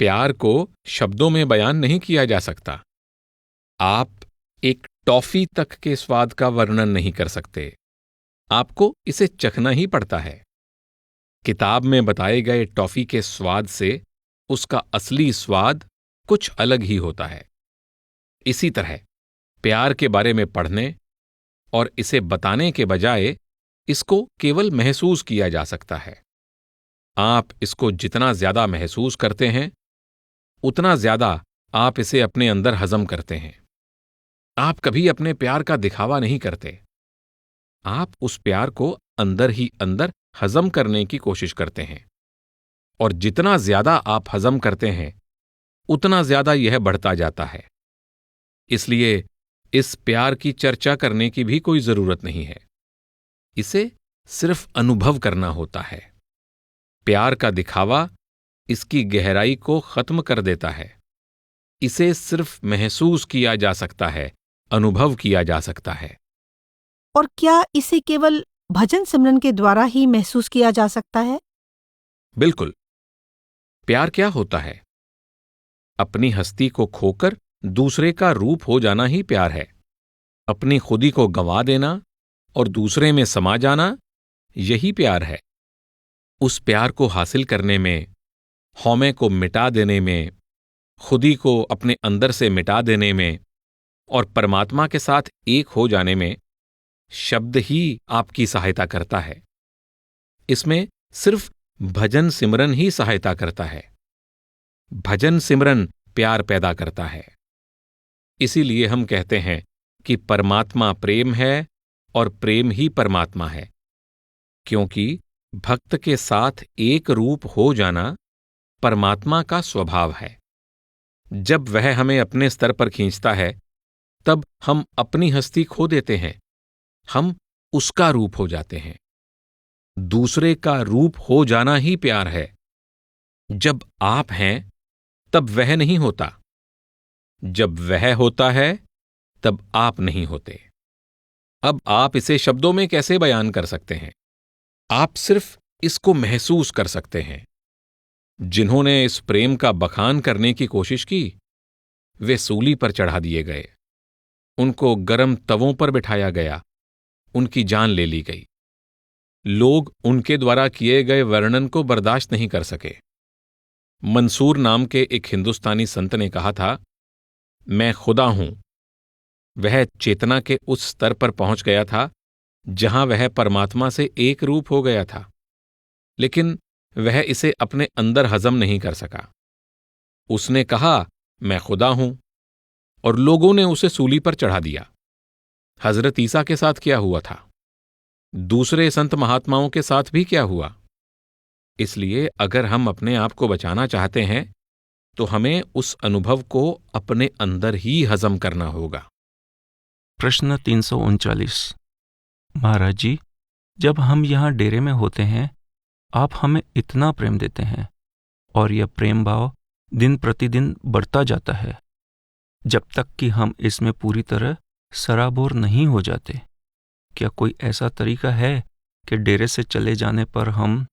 प्यार को शब्दों में बयान नहीं किया जा सकता। आप एक टॉफी तक के स्वाद का वर्णन नहीं कर सकते, आपको इसे चखना ही पड़ता है। किताब में बताए गए टॉफी के स्वाद से उसका असली स्वाद कुछ अलग ही होता है। इसी तरह प्यार के बारे में पढ़ने और इसे बताने के बजाय इसको केवल महसूस किया जा सकता है। आप इसको जितना ज्यादा महसूस करते हैं, उतना ज्यादा आप इसे अपने अंदर हजम करते हैं। आप कभी अपने प्यार का दिखावा नहीं करते, आप उस प्यार को अंदर ही अंदर हजम करने की कोशिश करते हैं, और जितना ज्यादा आप हजम करते हैं, उतना ज्यादा यह बढ़ता जाता है। इसलिए इस प्यार की चर्चा करने की भी कोई जरूरत नहीं है, इसे सिर्फ अनुभव करना होता है। प्यार का दिखावा इसकी गहराई को खत्म कर देता है। इसे सिर्फ महसूस किया जा सकता है, अनुभव किया जा सकता है।
और क्या इसे केवल भजन सिमरन के द्वारा ही महसूस किया जा सकता है?
बिल्कुल। प्यार क्या होता है? अपनी हस्ती को खोकर दूसरे का रूप हो जाना ही प्यार है। अपनी खुदी को गंवा देना और दूसरे में समा जाना, यही प्यार है। उस प्यार को हासिल करने में, हौमे को मिटा देने में, खुदी को अपने अंदर से मिटा देने में और परमात्मा के साथ एक हो जाने में शब्द ही आपकी सहायता करता है। इसमें सिर्फ भजन सिमरन ही सहायता करता है। भजन सिमरन प्यार पैदा करता है। इसीलिए हम कहते हैं कि परमात्मा प्रेम है और प्रेम ही परमात्मा है, क्योंकि भक्त के साथ एक रूप हो जाना परमात्मा का स्वभाव है। जब वह हमें अपने स्तर पर खींचता है, तब हम अपनी हस्ती खो देते हैं, हम उसका रूप हो जाते हैं। दूसरे का रूप हो जाना ही प्यार है। जब आप हैं, तब वह नहीं होता। जब वह होता है, तब आप नहीं होते। अब आप इसे शब्दों में कैसे बयान कर सकते हैं? आप सिर्फ इसको महसूस कर सकते हैं। जिन्होंने इस प्रेम का बखान करने की कोशिश की, वे सूली पर चढ़ा दिए गए, उनको गरम तवों पर बिठाया गया, उनकी जान ले ली गई। लोग उनके द्वारा किए गए वर्णन को बर्दाश्त नहीं कर सके। मंसूर नाम के एक हिंदुस्तानी संत ने कहा था, मैं खुदा हूं। वह चेतना के उस स्तर पर पहुंच गया था जहां वह परमात्मा से एक रूप हो गया था, लेकिन वह इसे अपने अंदर हजम नहीं कर सका। उसने कहा, मैं खुदा हूं, और लोगों ने उसे सूली पर चढ़ा दिया। हजरत ईसा के साथ क्या हुआ था? दूसरे संत महात्माओं के साथ भी क्या हुआ? इसलिए अगर हम अपने आप को बचाना चाहते हैं, तो हमें उस अनुभव को अपने अंदर ही हजम करना होगा।
प्रश्न 339। महाराज जी, जब हम यहाँ डेरे में होते हैं, आप हमें इतना प्रेम देते हैं और यह प्रेम भाव दिन प्रतिदिन बढ़ता जाता है, जब तक कि हम इसमें पूरी तरह सराबोर नहीं हो जाते। क्या कोई ऐसा तरीका है कि डेरे से चले जाने पर हम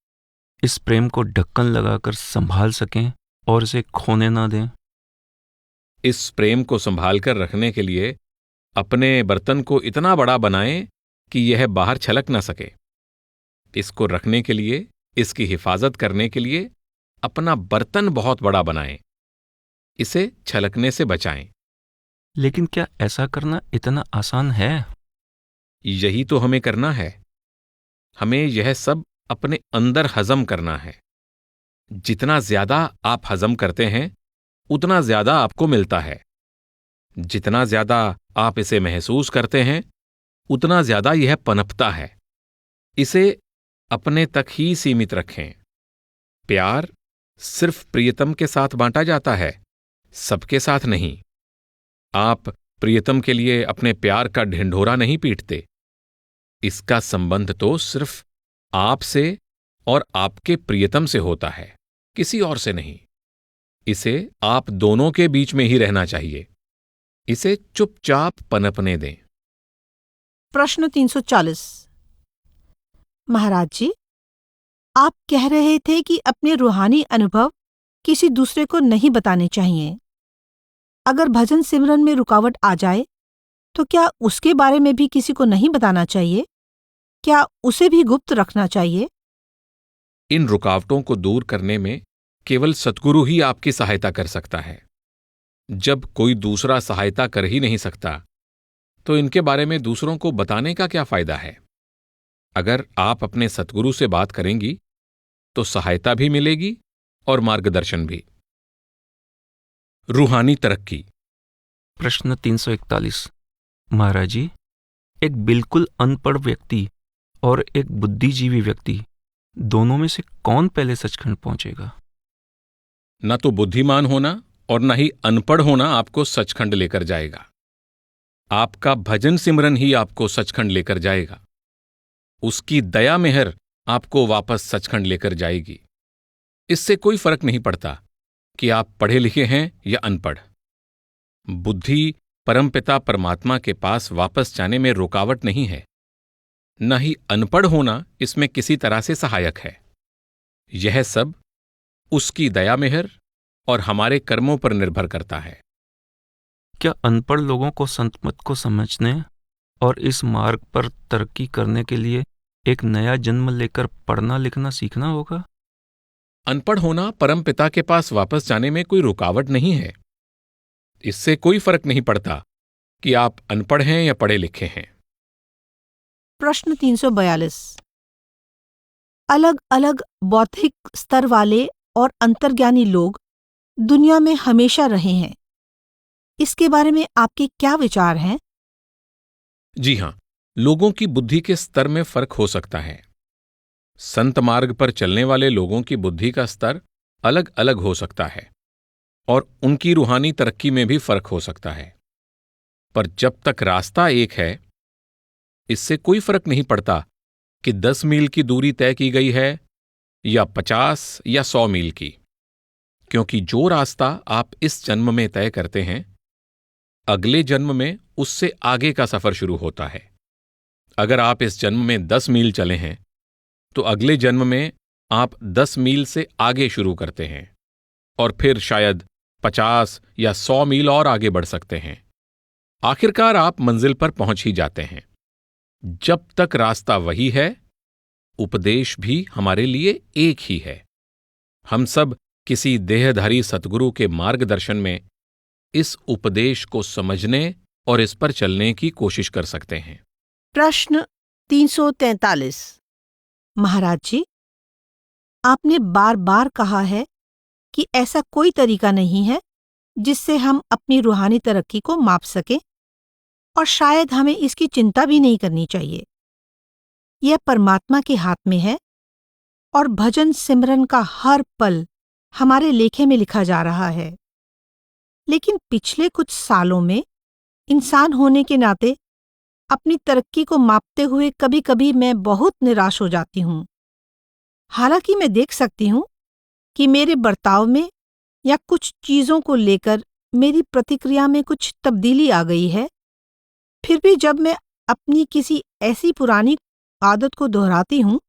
इस प्रेम को ढक्कन लगाकर संभाल सकें और इसे खोने ना दें?
इस प्रेम को संभाल कर रखने के लिए अपने बर्तन को इतना बड़ा बनाएं कि यह बाहर छलक न सके। इसको रखने के लिए, इसकी हिफाजत करने के लिए अपना बर्तन बहुत बड़ा बनाएं, इसे छलकने से बचाएं।
लेकिन क्या ऐसा करना इतना आसान है?
यही तो हमें करना है। हमें यह सब अपने अंदर हजम करना है। जितना ज्यादा आप हजम करते हैं, उतना ज्यादा आपको मिलता है। जितना ज्यादा आप इसे महसूस करते हैं, उतना ज्यादा यह पनपता है। इसे अपने तक ही सीमित रखें। प्यार सिर्फ प्रियतम के साथ बांटा जाता है, सबके साथ नहीं। आप प्रियतम के लिए अपने प्यार का ढिंढोरा नहीं पीटते। इसका संबंध तो सिर्फ आपसे और आपके प्रियतम से होता है, किसी और से नहीं। इसे आप दोनों के बीच में ही रहना चाहिए। इसे चुपचाप पनपने दें।
प्रश्न 340। महाराज जी, आप कह रहे थे कि अपने रूहानी अनुभव किसी दूसरे को नहीं बताने चाहिए। अगर भजन सिमरन में रुकावट आ जाए तो क्या उसके बारे में भी किसी को नहीं बताना चाहिए? क्या उसे भी गुप्त रखना चाहिए?
इन रुकावटों को दूर करने में केवल सद्गुरु ही आपकी सहायता कर सकता है। जब कोई दूसरा सहायता कर ही नहीं सकता, तो इनके बारे में दूसरों को बताने का क्या फायदा है? अगर आप अपने सद्गुरु से बात करेंगी तो सहायता भी मिलेगी और मार्गदर्शन भी। रूहानी तरक्की।
प्रश्न 341। महाराज जी, एक बिल्कुल अनपढ़ व्यक्ति और एक बुद्धिजीवी व्यक्ति, दोनों में से कौन पहले सचखंड पहुंचेगा?
न तो बुद्धिमान होना और न ही अनपढ़ होना आपको सचखंड लेकर जाएगा। आपका भजन सिमरन ही आपको सचखंड लेकर जाएगा। उसकी दया मेहर आपको वापस सचखंड लेकर जाएगी। इससे कोई फर्क नहीं पड़ता कि आप पढ़े लिखे हैं या अनपढ़। बुद्धि परमपिता परमात्मा के पास वापस जाने में रुकावट नहीं है, न ही अनपढ़ होना इसमें किसी तरह से सहायक है। यह सब उसकी दया मेहर और हमारे कर्मों पर निर्भर करता है।
क्या अनपढ़ लोगों को संत मत को समझने और इस मार्ग पर तरक्की करने के लिए एक नया जन्म लेकर पढ़ना लिखना सीखना होगा?
अनपढ़ होना परमपिता के पास वापस जाने में कोई रुकावट नहीं है। इससे कोई फर्क नहीं पड़ता कि आप अनपढ़ हैं या पढ़े लिखे हैं।
प्रश्न 342। अलग अलग बौद्धिक स्तर वाले और अंतर्ज्ञानी लोग दुनिया में हमेशा रहे हैं। इसके बारे में आपके क्या विचार हैं?
जी हां, लोगों की बुद्धि के स्तर में फर्क हो सकता है। संत मार्ग पर चलने वाले लोगों की बुद्धि का स्तर अलग अलग हो सकता है और उनकी रूहानी तरक्की में भी फर्क हो सकता है। पर जब तक रास्ता एक है, इससे कोई फर्क नहीं पड़ता कि 10 मील की दूरी तय की गई है या 50 या 100 मील की, क्योंकि जो रास्ता आप इस जन्म में तय करते हैं, अगले जन्म में उससे आगे का सफर शुरू होता है। अगर आप इस जन्म में 10 मील चले हैं, तो अगले जन्म में आप 10 मील से आगे शुरू करते हैं और फिर शायद 50 या 100 मील और आगे बढ़ सकते हैं। आखिरकार आप मंजिल पर पहुंच ही जाते हैं। जब तक रास्ता वही है, उपदेश भी हमारे लिए एक ही है। हम सब किसी देहधारी सतगुरु के मार्गदर्शन में इस उपदेश को समझने और इस पर चलने की कोशिश कर सकते हैं।
प्रश्न 343। महाराज जी, आपने बार बार कहा है कि ऐसा कोई तरीका नहीं है जिससे हम अपनी रूहानी तरक्की को माप सकें, और शायद हमें इसकी चिंता भी नहीं करनी चाहिए। यह परमात्मा के हाथ में है और भजन सिमरन का हर पल हमारे लेखे में लिखा जा रहा है। लेकिन पिछले कुछ सालों में इंसान होने के नाते अपनी तरक्की को मापते हुए कभी कभी मैं बहुत निराश हो जाती हूँ। हालांकि मैं देख सकती हूँ कि मेरे बर्ताव में या कुछ चीज़ों को लेकर मेरी प्रतिक्रिया में कुछ तब्दीली आ गई है। फिर भी जब मैं अपनी किसी ऐसी पुरानी आदत को दोहराती हूँ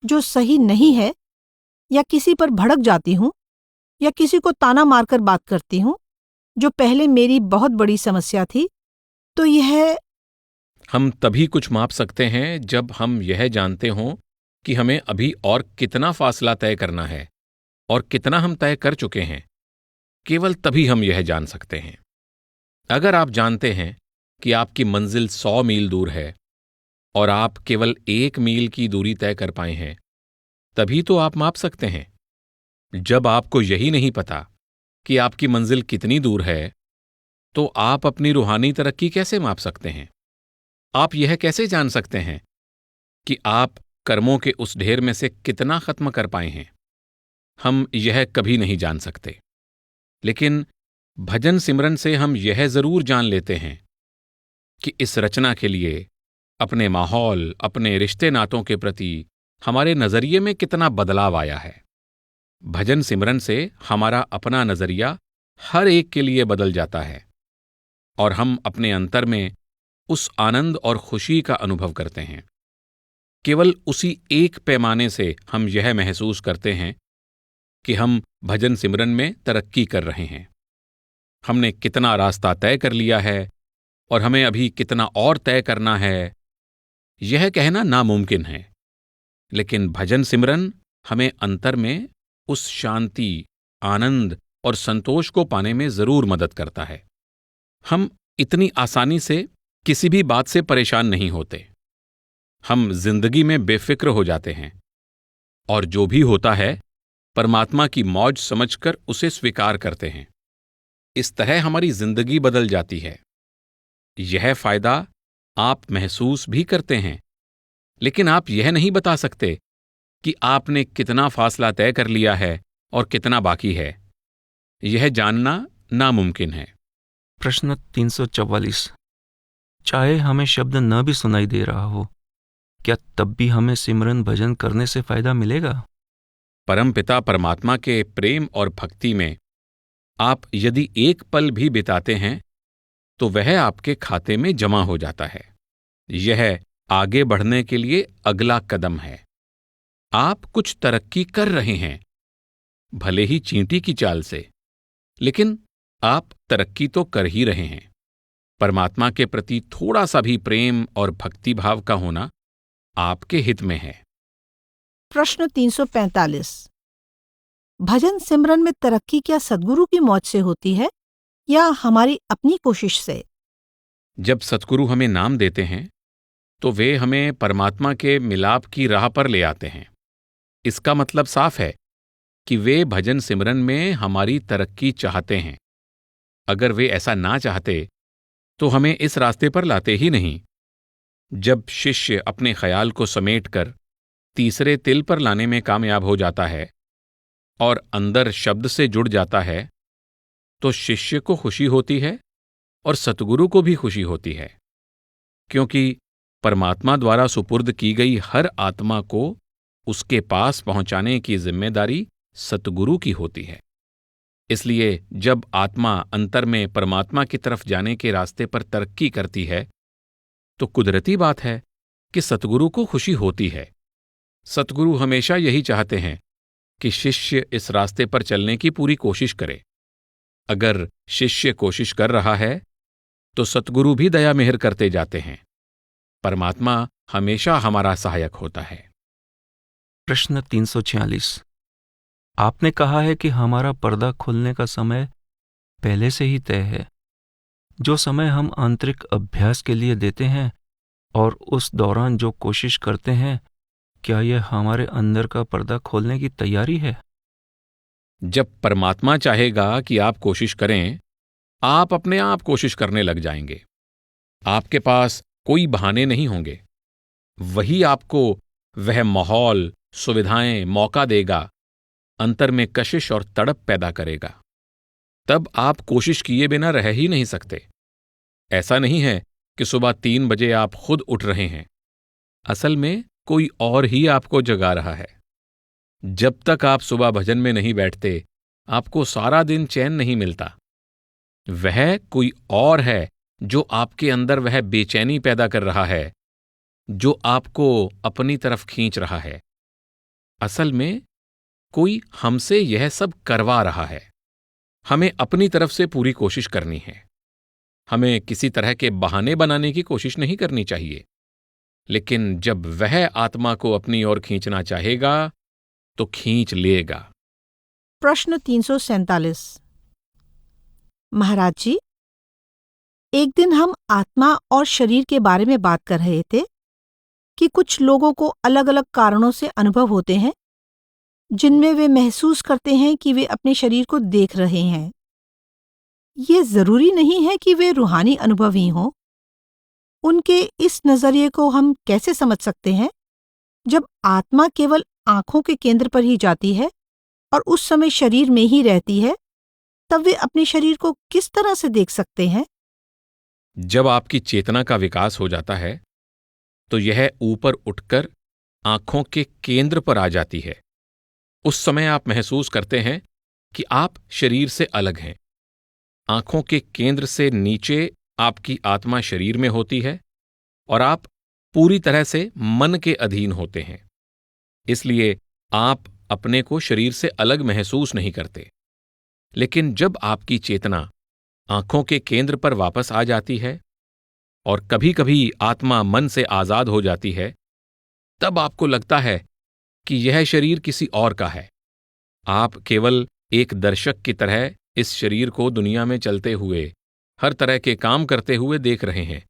जो सही नहीं है, या किसी पर भड़क जाती हूँ, या किसी को ताना मारकर बात करती हूँ, जो पहले मेरी बहुत बड़ी समस्या थी, तो यह
हम तभी कुछ माप सकते हैं जब हम यह जानते हों कि हमें अभी और कितना फासला तय करना है और कितना हम तय कर चुके हैं। केवल तभी हम यह जान सकते हैं। अगर आप जानते हैं कि आपकी मंजिल 100 मील दूर है और आप केवल 1 मील की दूरी तय कर पाए हैं, तभी तो आप माप सकते हैं। जब आपको यही नहीं पता कि आपकी मंजिल कितनी दूर है, तो आप अपनी रूहानी तरक्की कैसे माप सकते हैं? आप यह कैसे जान सकते हैं कि आप कर्मों के उस ढेर में से कितना खत्म कर पाए हैं? हम यह कभी नहीं जान सकते। लेकिन भजन सिमरन से हम यह जरूर जान लेते हैं कि इस रचना के लिए अपने माहौल, अपने रिश्ते नातों के प्रति हमारे नजरिए में कितना बदलाव आया है। भजन सिमरन से हमारा अपना नजरिया हर एक के लिए बदल जाता है और हम अपने अंतर में उस आनंद और खुशी का अनुभव करते हैं। केवल उसी एक पैमाने से हम यह महसूस करते हैं कि हम भजन सिमरन में तरक्की कर रहे हैं। हमने कितना रास्ता तय कर लिया है और हमें अभी कितना और तय करना है, यह कहना नामुमकिन है। लेकिन भजन सिमरन हमें अंतर में उस शांति, आनंद और संतोष को पाने में जरूर मदद करता है। हम इतनी आसानी से किसी भी बात से परेशान नहीं होते। हम जिंदगी में बेफिक्र हो जाते हैं और जो भी होता है परमात्मा की मौज समझकर उसे स्वीकार करते हैं। इस तरह हमारी जिंदगी बदल जाती है। यह फायदा आप महसूस भी करते हैं, लेकिन आप यह नहीं बता सकते कि आपने कितना फासला तय कर लिया है और कितना बाकी है। यह जानना नामुमकिन है।
प्रश्न 344। चाहे हमें शब्द न भी सुनाई दे रहा हो, क्या तब भी हमें सिमरन भजन करने से फायदा मिलेगा?
परमपिता परमात्मा के प्रेम और भक्ति में आप यदि एक पल भी बिताते हैं तो वह आपके खाते में जमा हो जाता है। यह आगे बढ़ने के लिए अगला कदम है। आप कुछ तरक्की कर रहे हैं, भले ही चींटी की चाल से, लेकिन आप तरक्की तो कर ही रहे हैं। परमात्मा के प्रति थोड़ा सा भी प्रेम और भक्ति भाव का होना आपके हित में है।
प्रश्न 345। भजन सिमरन में तरक्की क्या सद्गुरु की मौज से होती है या हमारी अपनी कोशिश से?
जब सतगुरु हमें नाम देते हैं तो वे हमें परमात्मा के मिलाप की राह पर ले आते हैं। इसका मतलब साफ है कि वे भजन सिमरन में हमारी तरक्की चाहते हैं। अगर वे ऐसा ना चाहते तो हमें इस रास्ते पर लाते ही नहीं। जब शिष्य अपने ख्याल को समेटकर तीसरे तिल पर लाने में कामयाब हो जाता है और अंदर शब्द से जुड़ जाता है, तो शिष्य को खुशी होती है और सतगुरु को भी खुशी होती है, क्योंकि परमात्मा द्वारा सुपुर्द की गई हर आत्मा को उसके पास पहुंचाने की जिम्मेदारी सतगुरु की होती है। इसलिए जब आत्मा अंतर में परमात्मा की तरफ जाने के रास्ते पर तरक्की करती है तो कुदरती बात है कि सतगुरु को खुशी होती है। सतगुरु हमेशा यही चाहते हैं कि शिष्य इस रास्ते पर चलने की पूरी कोशिश करे। अगर शिष्य कोशिश कर रहा है तो सतगुरु भी दया मेहर करते जाते हैं। परमात्मा हमेशा हमारा सहायक होता है।
प्रश्न 346। आपने कहा है कि हमारा पर्दा खुलने का समय पहले से ही तय है। जो समय हम आंतरिक अभ्यास के लिए देते हैं और उस दौरान जो कोशिश करते हैं, क्या यह हमारे अंदर का पर्दा खोलने की तैयारी है?
जब परमात्मा चाहेगा कि आप कोशिश करें, आप अपने आप कोशिश करने लग जाएंगे। आपके पास कोई बहाने नहीं होंगे। वही आपको वह माहौल, सुविधाएं, मौका देगा, अंतर में कशिश और तड़प पैदा करेगा। तब आप कोशिश किए बिना रह ही नहीं सकते। ऐसा नहीं है कि सुबह 3 बजे आप खुद उठ रहे हैं। असल में कोई और ही आपको जगा रहा है। जब तक आप सुबह भजन में नहीं बैठते, आपको सारा दिन चैन नहीं मिलता। वह कोई और है जो आपके अंदर वह बेचैनी पैदा कर रहा है, जो आपको अपनी तरफ खींच रहा है। असल में कोई हमसे यह सब करवा रहा है। हमें अपनी तरफ से पूरी कोशिश करनी है। हमें किसी तरह के बहाने बनाने की कोशिश नहीं करनी चाहिए। लेकिन जब वह आत्मा को अपनी ओर खींचना चाहेगा तो खींच लेगा।
प्रश्न 347। महाराज जी, एक दिन हम आत्मा और शरीर के बारे में बात कर रहे थे कि कुछ लोगों को अलग अलग कारणों से अनुभव होते हैं जिनमें वे महसूस करते हैं कि वे अपने शरीर को देख रहे हैं। ये जरूरी नहीं है कि वे रूहानी अनुभव ही हों। उनके इस नजरिए को हम कैसे समझ सकते हैं जब आत्मा केवल आंखों के केंद्र पर ही जाती है और उस समय शरीर में ही रहती है, तब वे अपने शरीर को किस तरह से देख सकते हैं?
जब आपकी चेतना का विकास हो जाता है तो यह ऊपर उठकर आंखों के केंद्र पर आ जाती है। उस समय आप महसूस करते हैं कि आप शरीर से अलग हैं। आंखों के केंद्र से नीचे आपकी आत्मा शरीर में होती है और आप पूरी तरह से मन के अधीन होते हैं। इसलिए आप अपने को शरीर से अलग महसूस नहीं करते। लेकिन जब आपकी चेतना आंखों के केंद्र पर वापस आ जाती है और कभी कभी आत्मा मन से आजाद हो जाती है, तब आपको लगता है कि यह शरीर किसी और का है। आप केवल एक दर्शक की तरह इस शरीर को दुनिया में चलते हुए, हर तरह के काम करते हुए देख रहे हैं,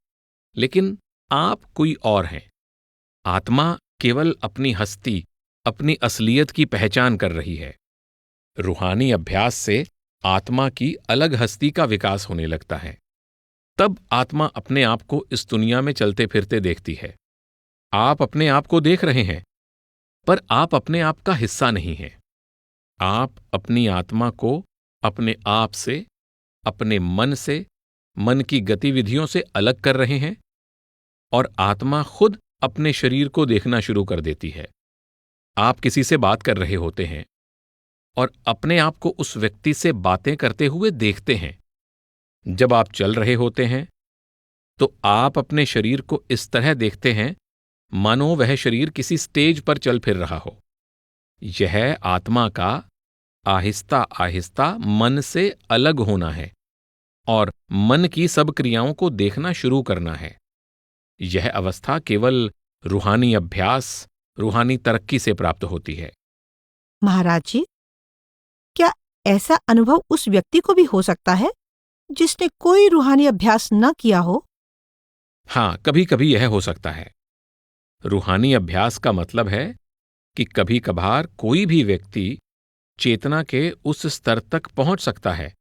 लेकिन आप कोई और हैं। आत्मा केवल अपनी हस्ती, अपनी असलियत की पहचान कर रही है। रूहानी अभ्यास से आत्मा की अलग हस्ती का विकास होने लगता है। तब आत्मा अपने आप को इस दुनिया में चलते फिरते देखती है। आप अपने आप को देख रहे हैं, पर आप अपने आप का हिस्सा नहीं हैं। आप अपनी आत्मा को अपने आप से, अपने मन से, मन की गतिविधियों से अलग कर रहे हैं और आत्मा खुद अपने शरीर को देखना शुरू कर देती है। आप किसी से बात कर रहे होते हैं और अपने आप को उस व्यक्ति से बातें करते हुए देखते हैं। जब आप चल रहे होते हैं तो आप अपने शरीर को इस तरह देखते हैं मानो वह शरीर किसी स्टेज पर चल फिर रहा हो। यह आत्मा का आहिस्ता आहिस्ता मन से अलग होना है और मन की सब क्रियाओं को देखना शुरू करना है। यह अवस्था केवल रूहानी अभ्यास, रूहानी तरक्की से प्राप्त होती है।
महाराज जी, क्या ऐसा अनुभव उस व्यक्ति को भी हो सकता है जिसने कोई रूहानी अभ्यास न किया हो?
हाँ, कभी कभी यह हो सकता है। रूहानी अभ्यास का मतलब है कि कभी कभार कोई भी व्यक्ति चेतना के उस स्तर तक पहुंच सकता है,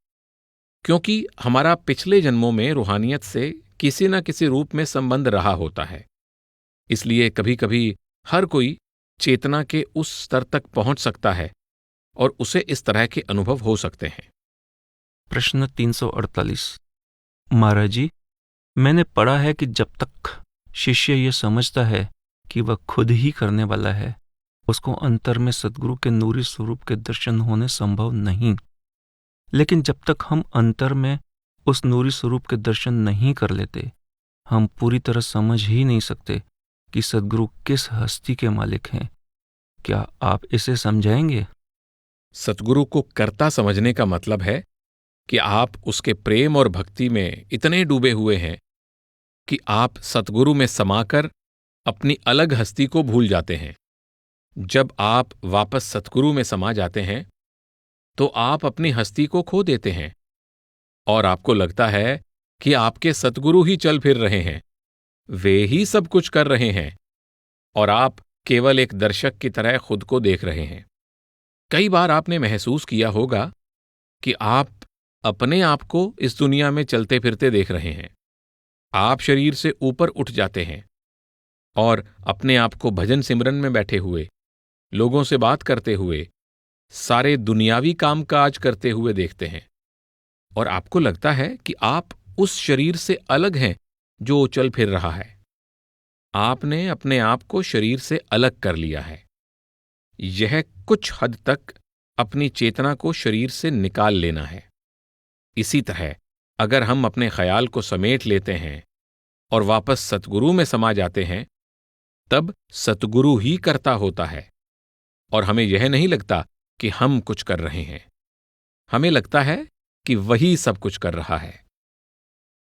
क्योंकि हमारा पिछले जन्मों में रूहानियत से किसी न किसी रूप में संबंध रहा होता है। इसलिए कभी कभी हर कोई चेतना के उस स्तर तक पहुंच सकता है और उसे इस तरह के अनुभव हो सकते हैं।
प्रश्न 348। महाराज जी, मैंने पढ़ा है कि जब तक शिष्य ये समझता है कि वह खुद ही करने वाला है, उसको अंतर में सद्गुरु के नूरी स्वरूप के दर्शन होने संभव नहीं। लेकिन जब तक हम अंतर में उस नूरी स्वरूप के दर्शन नहीं कर लेते, हम पूरी तरह समझ ही नहीं सकते कि सद्गुरु किस हस्ती के मालिक हैं। क्या आप इसे समझाएंगे?
सद्गुरु को कर्ता समझने का मतलब है कि आप उसके प्रेम और भक्ति में इतने डूबे हुए हैं कि आप सद्गुरु में समाकर अपनी अलग हस्ती को भूल जाते हैं। जब आप वापस सद्गुरु में समा जाते हैं तो आप अपनी हस्ती को खो देते हैं और आपको लगता है कि आपके सद्गुरु ही चल फिर रहे हैं, वे ही सब कुछ कर रहे हैं और आप केवल एक दर्शक की तरह खुद को देख रहे हैं। कई बार आपने महसूस किया होगा कि आप अपने आप को इस दुनिया में चलते फिरते देख रहे हैं। आप शरीर से ऊपर उठ जाते हैं और अपने आप को भजन सिमरन में बैठे हुए, लोगों से बात करते हुए, सारे दुनियावी काम काज करते हुए देखते हैं और आपको लगता है कि आप उस शरीर से अलग हैं जो चल फिर रहा है। आपने अपने आप को शरीर से अलग कर लिया है। यह कुछ हद तक अपनी चेतना को शरीर से निकाल लेना है। इसी तरह अगर हम अपने ख्याल को समेट लेते हैं और वापस सतगुरु में समा जाते हैं, तब सतगुरु ही करता होता है और हमें यह नहीं लगता कि हम कुछ कर रहे हैं। हमें लगता है कि वही सब कुछ कर रहा है।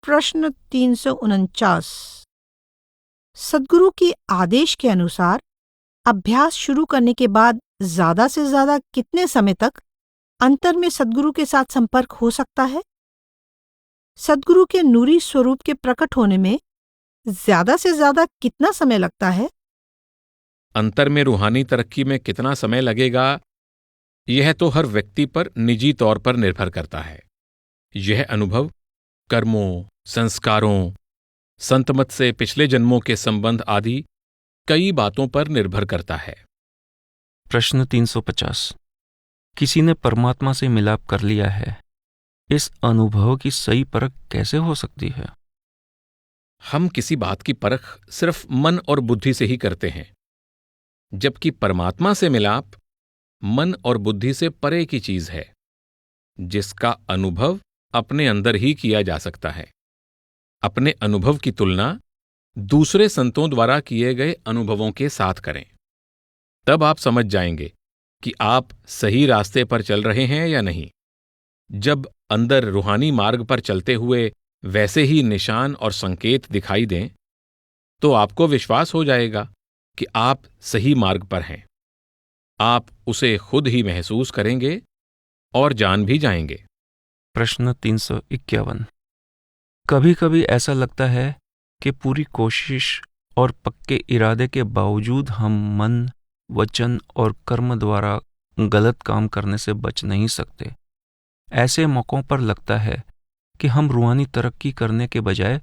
प्रश्न 349। सद्गुरु के आदेश के अनुसार अभ्यास शुरू करने के बाद ज्यादा से ज्यादा कितने समय तक अंतर में सद्गुरु के साथ संपर्क हो सकता है? सद्गुरु के नूरी स्वरूप के प्रकट होने में ज्यादा से ज्यादा कितना समय लगता है?
अंतर में रूहानी तरक्की में कितना समय लगेगा, यह तो हर व्यक्ति पर निजी तौर पर निर्भर करता है। यह अनुभव कर्मों, संस्कारों, संतमत से पिछले जन्मों के संबंध आदि कई बातों पर निर्भर करता है।
प्रश्न 350। किसी ने परमात्मा से मिलाप कर लिया है, इस अनुभव की सही परख कैसे हो सकती है?
हम किसी बात की परख सिर्फ मन और बुद्धि से ही करते हैं, जबकि परमात्मा से मिलाप मन और बुद्धि से परे की चीज है, जिसका अनुभव अपने अंदर ही किया जा सकता है। अपने अनुभव की तुलना दूसरे संतों द्वारा किए गए अनुभवों के साथ करें। तब आप समझ जाएंगे कि आप सही रास्ते पर चल रहे हैं या नहीं। जब अंदर रूहानी मार्ग पर चलते हुए वैसे ही निशान और संकेत दिखाई दें, तो आपको विश्वास हो जाएगा कि आप सही मार्ग पर हैं। आप उसे खुद ही महसूस करेंगे और जान भी जाएंगे।
प्रश्न 351। कभी कभी ऐसा लगता है कि पूरी कोशिश और पक्के इरादे के बावजूद हम मन, वचन और कर्म द्वारा गलत काम करने से बच नहीं सकते। ऐसे मौक़ों पर लगता है कि हम रूहानी तरक्की करने के बजाय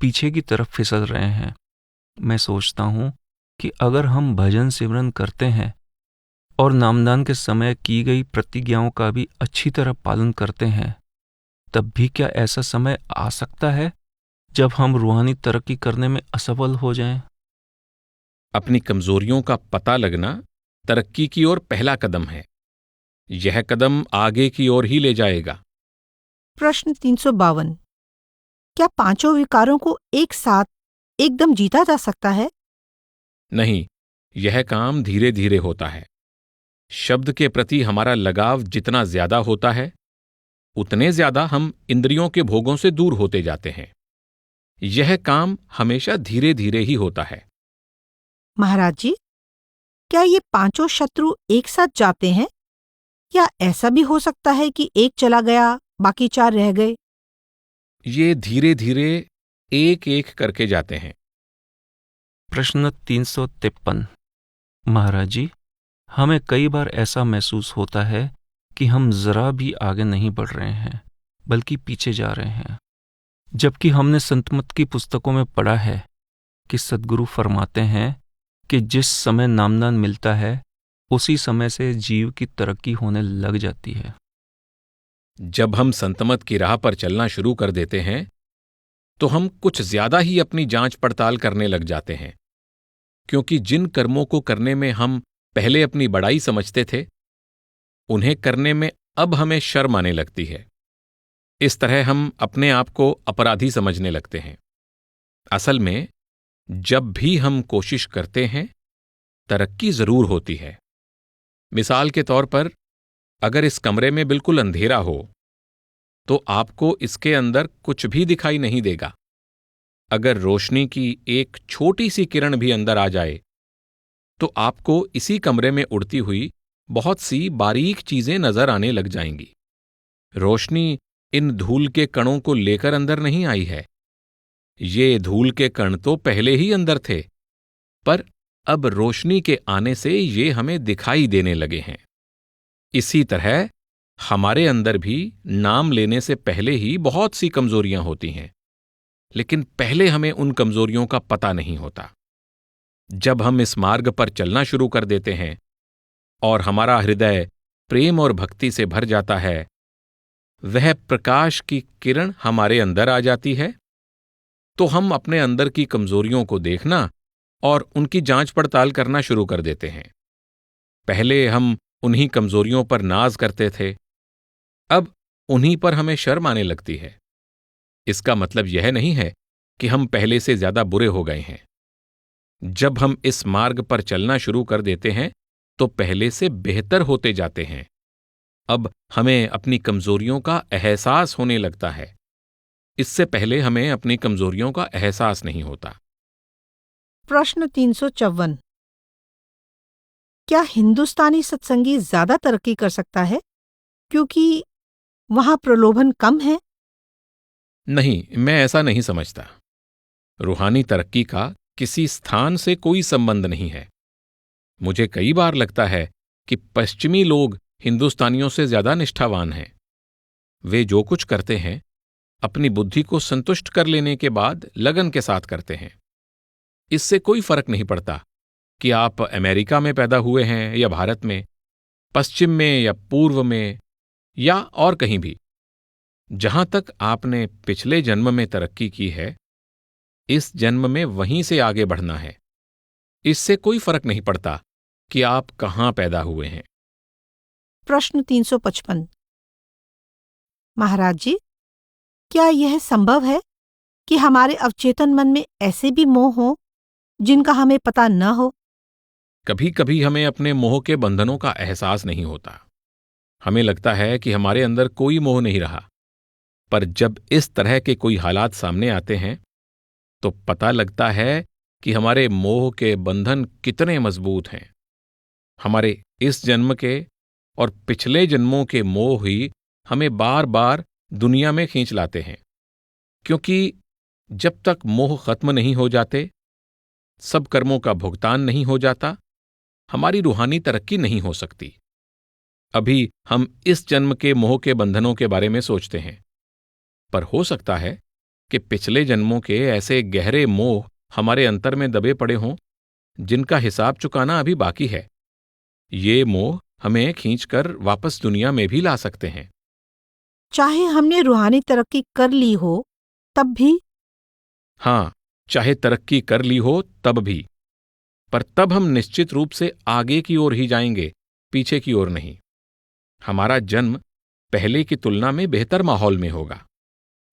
पीछे की तरफ फिसल रहे हैं। मैं सोचता हूँ कि अगर हम भजन सिमरन करते हैं और नामदान के समय की गई प्रतिज्ञाओं का भी अच्छी तरह पालन करते हैं, तब भी क्या ऐसा समय आ सकता है जब हम रूहानी तरक्की करने में असफल हो जाएं?
अपनी कमजोरियों का पता लगना तरक्की की ओर पहला कदम है। यह कदम आगे की ओर ही ले जाएगा।
प्रश्न 352। क्या पांचों विकारों को एक साथ एकदम जीता जा सकता है?
नहीं, यह काम धीरे धीरे होता है। शब्द के प्रति हमारा लगाव जितना ज्यादा होता है, उतने ज्यादा हम इंद्रियों के भोगों से दूर होते जाते हैं। यह काम हमेशा धीरे धीरे ही होता है।
महाराज जी, क्या ये पांचों शत्रु एक साथ जाते हैं, या ऐसा भी हो सकता है कि एक चला गया, बाकी चार रह गए?
ये धीरे धीरे एक एक करके जाते हैं।
प्रश्न 353। महाराज जी, हमें कई बार ऐसा महसूस होता है कि हम जरा भी आगे नहीं बढ़ रहे हैं, बल्कि पीछे जा रहे हैं। जबकि हमने संतमत की पुस्तकों में पढ़ा है कि सद्गुरु फरमाते हैं कि जिस समय नामदान मिलता है, उसी समय से जीव की तरक्की होने लग जाती है।
जब हम संतमत की राह पर चलना शुरू कर देते हैं, तो हम कुछ ज्यादा ही अपनी जांच पड़ताल करने लग जाते हैं, क्योंकि जिन कर्मों को करने में हम पहले अपनी बड़ाई समझते थे, उन्हें करने में अब हमें शर्म आने लगती है। इस तरह हम अपने आप को अपराधी समझने लगते हैं। असल में जब भी हम कोशिश करते हैं, तरक्की जरूर होती है। मिसाल के तौर पर, अगर इस कमरे में बिल्कुल अंधेरा हो, तो आपको इसके अंदर कुछ भी दिखाई नहीं देगा। अगर रोशनी की एक छोटी सी किरण भी अंदर आ जाए, तो आपको इसी कमरे में उड़ती हुई बहुत सी बारीक चीजें नजर आने लग जाएंगी। रोशनी इन धूल के कणों को लेकर अंदर नहीं आई है। ये धूल के कण तो पहले ही अंदर थे, पर अब रोशनी के आने से ये हमें दिखाई देने लगे हैं। इसी तरह हमारे अंदर भी नाम लेने से पहले ही बहुत सी कमजोरियां होती हैं, लेकिन पहले हमें उन कमजोरियों का पता नहीं होता। जब हम इस मार्ग पर चलना शुरू कर देते हैं और हमारा हृदय प्रेम और भक्ति से भर जाता है, वह प्रकाश की किरण हमारे अंदर आ जाती है, तो हम अपने अंदर की कमजोरियों को देखना और उनकी जांच पड़ताल करना शुरू कर देते हैं। पहले हम उन्हीं कमजोरियों पर नाज करते थे, अब उन्हीं पर हमें शर्म आने लगती है। इसका मतलब यह नहीं है कि हम पहले से ज्यादा बुरे हो गए हैं। जब हम इस मार्ग पर चलना शुरू कर देते हैं, तो पहले से बेहतर होते जाते हैं। अब हमें अपनी कमजोरियों का एहसास होने लगता है। इससे पहले हमें अपनी कमजोरियों का एहसास नहीं होता।
प्रश्न 354। क्या हिंदुस्तानी सत्संगी ज्यादा तरक्की कर सकता है, क्योंकि वहां प्रलोभन कम है?
नहीं, मैं ऐसा नहीं समझता। रूहानी तरक्की का किसी स्थान से कोई संबंध नहीं है। मुझे कई बार लगता है कि पश्चिमी लोग हिंदुस्तानियों से ज्यादा निष्ठावान हैं। वे जो कुछ करते हैं, अपनी बुद्धि को संतुष्ट कर लेने के बाद लगन के साथ करते हैं। इससे कोई फर्क नहीं पड़ता कि आप अमेरिका में पैदा हुए हैं या भारत में, पश्चिम में या पूर्व में, या और कहीं भी। जहां तक आपने पिछले जन्म में तरक्की की है, इस जन्म में वहीं से आगे बढ़ना है। इससे कोई फर्क नहीं पड़ता कि आप कहां पैदा हुए हैं।
प्रश्न 355। महाराज जी, क्या यह संभव है कि हमारे अवचेतन मन में ऐसे भी मोह हों जिनका हमें पता न हो?
कभी कभी हमें अपने मोह के बंधनों का एहसास नहीं होता। हमें लगता है कि हमारे अंदर कोई मोह नहीं रहा, पर जब इस तरह के कोई हालात सामने आते हैं तो पता लगता है कि हमारे मोह के बंधन कितने मजबूत हैं। हमारे इस जन्म के और पिछले जन्मों के मोह ही हमें बार बार दुनिया में खींच लाते हैं, क्योंकि जब तक मोह खत्म नहीं हो जाते, सब कर्मों का भुगतान नहीं हो जाता, हमारी रूहानी तरक्की नहीं हो सकती। अभी हम इस जन्म के मोह के बंधनों के बारे में सोचते हैं, पर हो सकता है कि पिछले जन्मों के ऐसे गहरे मोह हमारे अंतर में दबे पड़े हों जिनका हिसाब चुकाना अभी बाकी है। ये मोह हमें खींचकर वापस दुनिया में भी ला सकते हैं।
चाहे हमने रूहानी तरक्की कर ली हो तब भी?
हाँ, चाहे तरक्की कर ली हो तब भी, पर तब हम निश्चित रूप से आगे की ओर ही जाएंगे, पीछे की ओर नहीं। हमारा जन्म पहले की तुलना में बेहतर माहौल में होगा,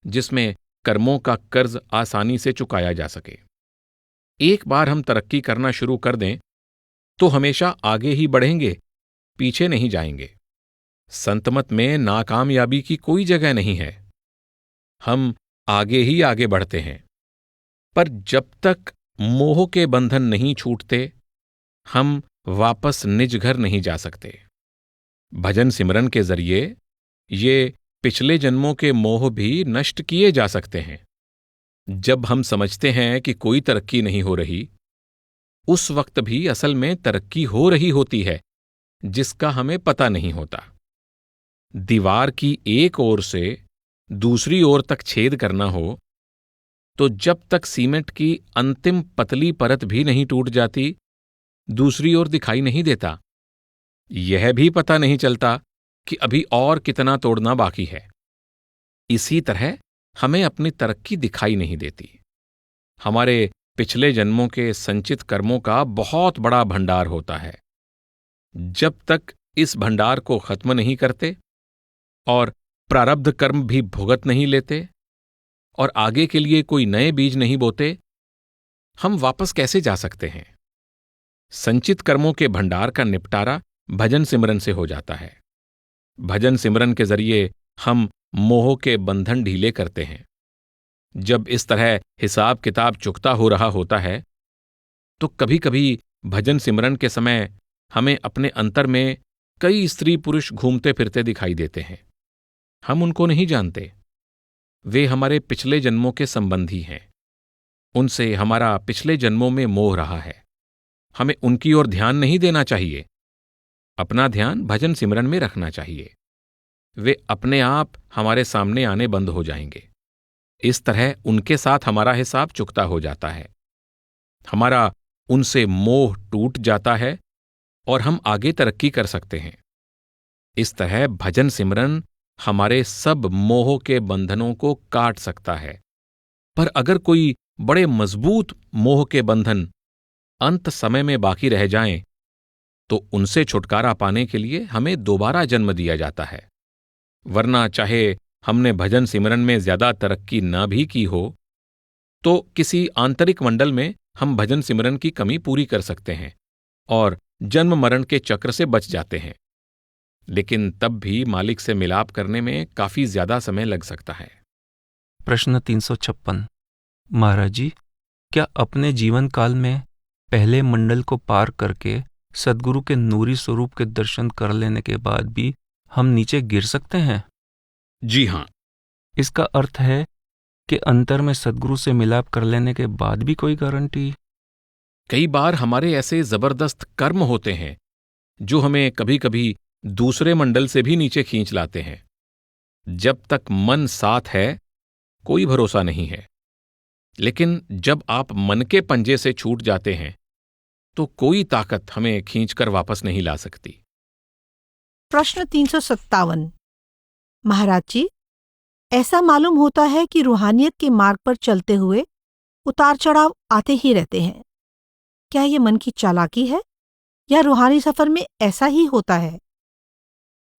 जिसमें कर्मों का कर्ज आसानी से चुकाया जा सके। एक बार हम तरक्की करना शुरू कर दें तो हमेशा आगे ही बढ़ेंगे, पीछे नहीं जाएंगे। संतमत में नाकामयाबी की कोई जगह नहीं है। हम आगे ही आगे बढ़ते हैं, पर जब तक मोह के बंधन नहीं छूटते, हम वापस निज घर नहीं जा सकते। भजन सिमरन के जरिए ये पिछले जन्मों के मोह भी नष्ट किए जा सकते हैं। जब हम समझते हैं कि कोई तरक्की नहीं हो रही, उस वक्त भी असल में तरक्की हो रही होती है, जिसका हमें पता नहीं होता। दीवार की एक ओर से दूसरी ओर तक छेद करना हो तो जब तक सीमेंट की अंतिम पतली परत भी नहीं टूट जाती, दूसरी ओर दिखाई नहीं देता। यह भी पता नहीं चलता कि अभी और कितना तोड़ना बाकी है। इसी तरह हमें अपनी तरक्की दिखाई नहीं देती। हमारे पिछले जन्मों के संचित कर्मों का बहुत बड़ा भंडार होता है। जब तक इस भंडार को खत्म नहीं करते और प्रारब्ध कर्म भी भुगत नहीं लेते और आगे के लिए कोई नए बीज नहीं बोते, हम वापस कैसे जा सकते हैं? संचित कर्मों के भंडार का निपटारा भजन सिमरन से हो जाता है। भजन सिमरन के जरिए हम मोह के बंधन ढीले करते हैं। जब इस तरह हिसाब किताब चुकता हो रहा होता है तो कभी कभी भजन सिमरन के समय हमें अपने अंतर में कई स्त्री पुरुष घूमते फिरते दिखाई देते हैं। हम उनको नहीं जानते। वे हमारे पिछले जन्मों के संबंधी हैं। उनसे हमारा पिछले जन्मों में मोह रहा है। हमें उनकी ओर ध्यान नहीं देना चाहिए। अपना ध्यान भजन सिमरन में रखना चाहिए। वे अपने आप हमारे सामने आने बंद हो जाएंगे। इस तरह उनके साथ हमारा हिसाब चुकता हो जाता है। हमारा उनसे मोह टूट जाता है और हम आगे तरक्की कर सकते हैं। इस तरह भजन सिमरन हमारे सब मोह के बंधनों को काट सकता है। पर अगर कोई बड़े मजबूत मोह के बंधन अंत समय में बाकी रह जाएं, तो उनसे छुटकारा पाने के लिए हमें दोबारा जन्म दिया जाता है। वरना चाहे हमने भजन सिमरन में ज्यादा तरक्की न भी की हो, तो किसी आंतरिक मंडल में हम भजन सिमरन की कमी पूरी कर सकते हैं और जन्म मरण के चक्र से बच जाते हैं। लेकिन तब भी मालिक से मिलाप करने में काफी ज्यादा समय लग सकता है।
प्रश्न 356। महाराज जी, क्या अपने जीवन काल में पहले मंडल को पार करके सद्गुरु के नूरी स्वरूप के दर्शन कर लेने के बाद भी हम नीचे गिर सकते हैं?
जी हां।
इसका अर्थ है कि अंतर में सद्गुरु से मिलाप कर लेने के बाद भी कोई गारंटी?
कई बार हमारे ऐसे जबरदस्त कर्म होते हैं जो हमें कभी कभी दूसरे मंडल से भी नीचे खींच लाते हैं। जब तक मन साथ है, कोई भरोसा नहीं है। लेकिन जब आप मन के पंजे से छूट जाते हैं तो कोई ताकत हमें खींचकर वापस नहीं ला सकती।
प्रश्न 357। महाराज जी, ऐसा मालूम होता है कि रूहानियत के मार्ग पर चलते हुए उतार चढ़ाव आते ही रहते हैं। क्या ये मन की चालाकी है या रूहानी सफर में ऐसा ही होता है?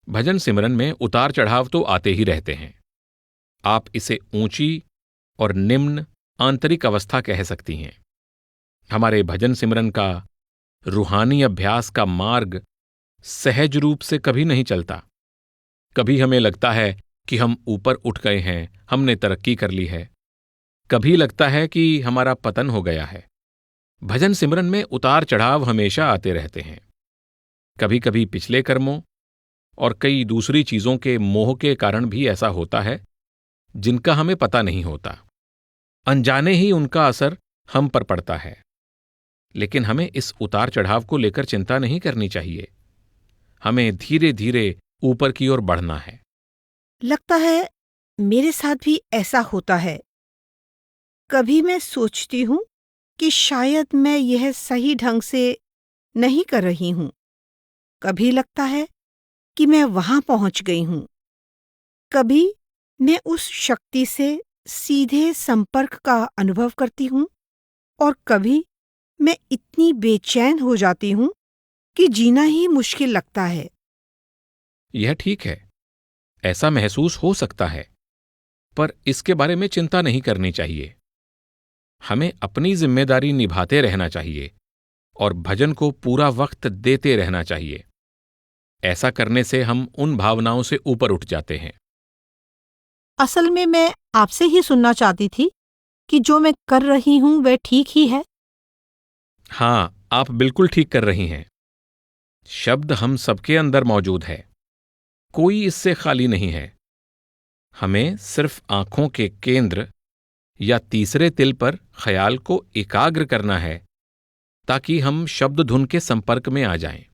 भजन सिमरन में उतार चढ़ाव तो आते ही रहते हैं। आप इसे ऊंची और निम्न आंतरिक अवस्था कह सकती हैं। हमारे भजन सिमरन का रूहानी अभ्यास का मार्ग सहज रूप से कभी नहीं चलता। कभी हमें लगता है कि हम ऊपर उठ गए हैं, हमने तरक्की कर ली है। कभी लगता है कि हमारा पतन हो गया है। भजन सिमरन में उतार चढ़ाव हमेशा आते रहते हैं। कभी कभी पिछले कर्मों और कई दूसरी चीजों के मोह के कारण भी ऐसा होता है जिनका हमें पता नहीं होता। अनजाने ही उनका असर हम पर पड़ता है। लेकिन हमें इस उतार चढ़ाव को लेकर चिंता नहीं करनी चाहिए। हमें धीरे धीरे ऊपर की ओर बढ़ना है।
लगता है मेरे साथ भी ऐसा होता है। कभी मैं सोचती हूँ कि शायद मैं यह सही ढंग से नहीं कर रही हूँ। कभी लगता है कि मैं वहां पहुंच गई हूँ। कभी मैं उस शक्ति से सीधे संपर्क का अनुभव करती हूँ और कभी मैं इतनी बेचैन हो जाती हूँ कि जीना ही मुश्किल लगता है।
यह ठीक है, ऐसा महसूस हो सकता है, पर इसके बारे में चिंता नहीं करनी चाहिए। हमें अपनी जिम्मेदारी निभाते रहना चाहिए और भजन को पूरा वक्त देते रहना चाहिए। ऐसा करने से हम उन भावनाओं से ऊपर उठ जाते हैं।
असल में मैं आपसे ही सुनना चाहती थी कि जो मैं कर रही हूँ वह ठीक ही है।
हां, आप बिल्कुल ठीक कर रही हैं। शब्द हम सबके अंदर मौजूद है, कोई इससे खाली नहीं है। हमें सिर्फ आंखों के केंद्र या तीसरे तिल पर ख्याल को एकाग्र करना है ताकि हम शब्द धुन के संपर्क में आ जाएं।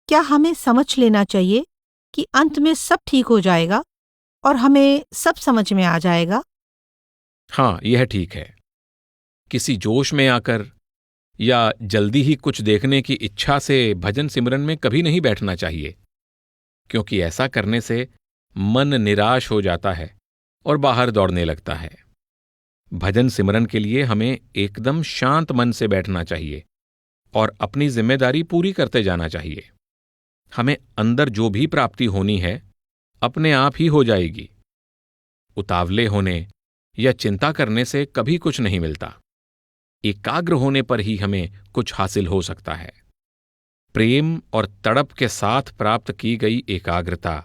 क्या हमें समझ लेना चाहिए कि अंत में सब ठीक हो जाएगा और हमें सब समझ में आ जाएगा?
हां, यह ठीक है। किसी जोश में आकर या जल्दी ही कुछ देखने की इच्छा से भजन सिमरन में कभी नहीं बैठना चाहिए, क्योंकि ऐसा करने से मन निराश हो जाता है और बाहर दौड़ने लगता है। भजन सिमरन के लिए हमें एकदम शांत मन से बैठना चाहिए और अपनी जिम्मेदारी पूरी करते जाना चाहिए। हमें अंदर जो भी प्राप्ति होनी है अपने आप ही हो जाएगी। उतावले होने या चिंता करने से कभी कुछ नहीं मिलता। एकाग्र होने पर ही हमें कुछ हासिल हो सकता है। प्रेम और तड़प के साथ प्राप्त की गई एकाग्रता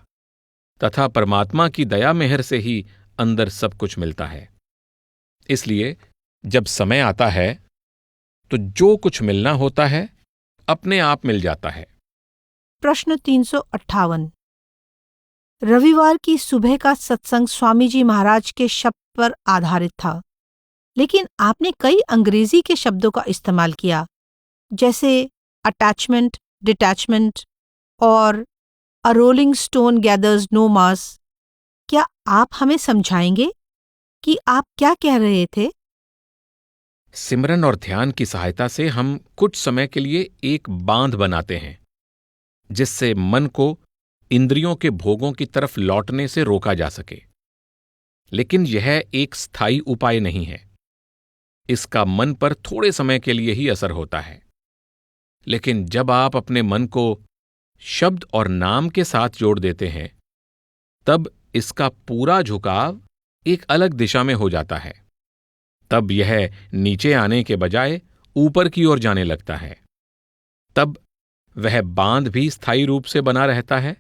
तथा परमात्मा की दया मेहर से ही अंदर सब कुछ मिलता है। इसलिए जब समय आता है तो जो कुछ मिलना होता है अपने आप मिल जाता है।
प्रश्न 358। रविवार की सुबह का सत्संग स्वामी जी महाराज के शब्द पर आधारित था, लेकिन आपने कई अंग्रेजी के शब्दों का इस्तेमाल किया, जैसे अटैचमेंट, डिटैचमेंट और अ रोलिंग स्टोन गैदर्स नो मास। क्या आप हमें समझाएंगे कि आप क्या कह रहे थे?
सिमरन और ध्यान की सहायता से हम कुछ समय के लिए एक बांध बनाते हैं, जिससे मन को इंद्रियों के भोगों की तरफ लौटने से रोका जा सके। लेकिन यह एक स्थायी उपाय नहीं है। इसका मन पर थोड़े समय के लिए ही असर होता है। लेकिन जब आप अपने मन को शब्द और नाम के साथ जोड़ देते हैं, तब इसका पूरा झुकाव एक अलग दिशा में हो जाता है। तब यह नीचे आने के बजाय ऊपर की ओर जाने लगता है। तब वह बांध भी स्थायी रूप से बना रहता है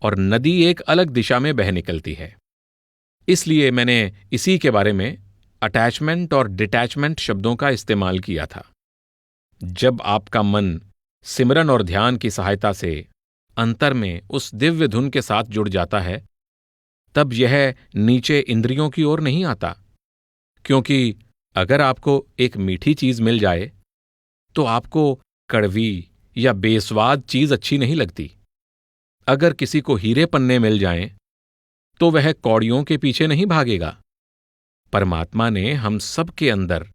और नदी एक अलग दिशा में बह निकलती है। इसलिए मैंने इसी के बारे में अटैचमेंट और डिटैचमेंट शब्दों का इस्तेमाल किया था। जब आपका मन सिमरन और ध्यान की सहायता से अंतर में उस दिव्य धुन के साथ जुड़ जाता है, तब यह नीचे इंद्रियों की ओर नहीं आता, क्योंकि अगर आपको एक मीठी चीज मिल जाए तो आपको कड़वी या बेस्वाद चीज अच्छी नहीं लगती। अगर किसी को हीरे पन्ने मिल जाएं तो वह कौड़ियों के पीछे नहीं भागेगा। परमात्मा ने हम सब के अंदर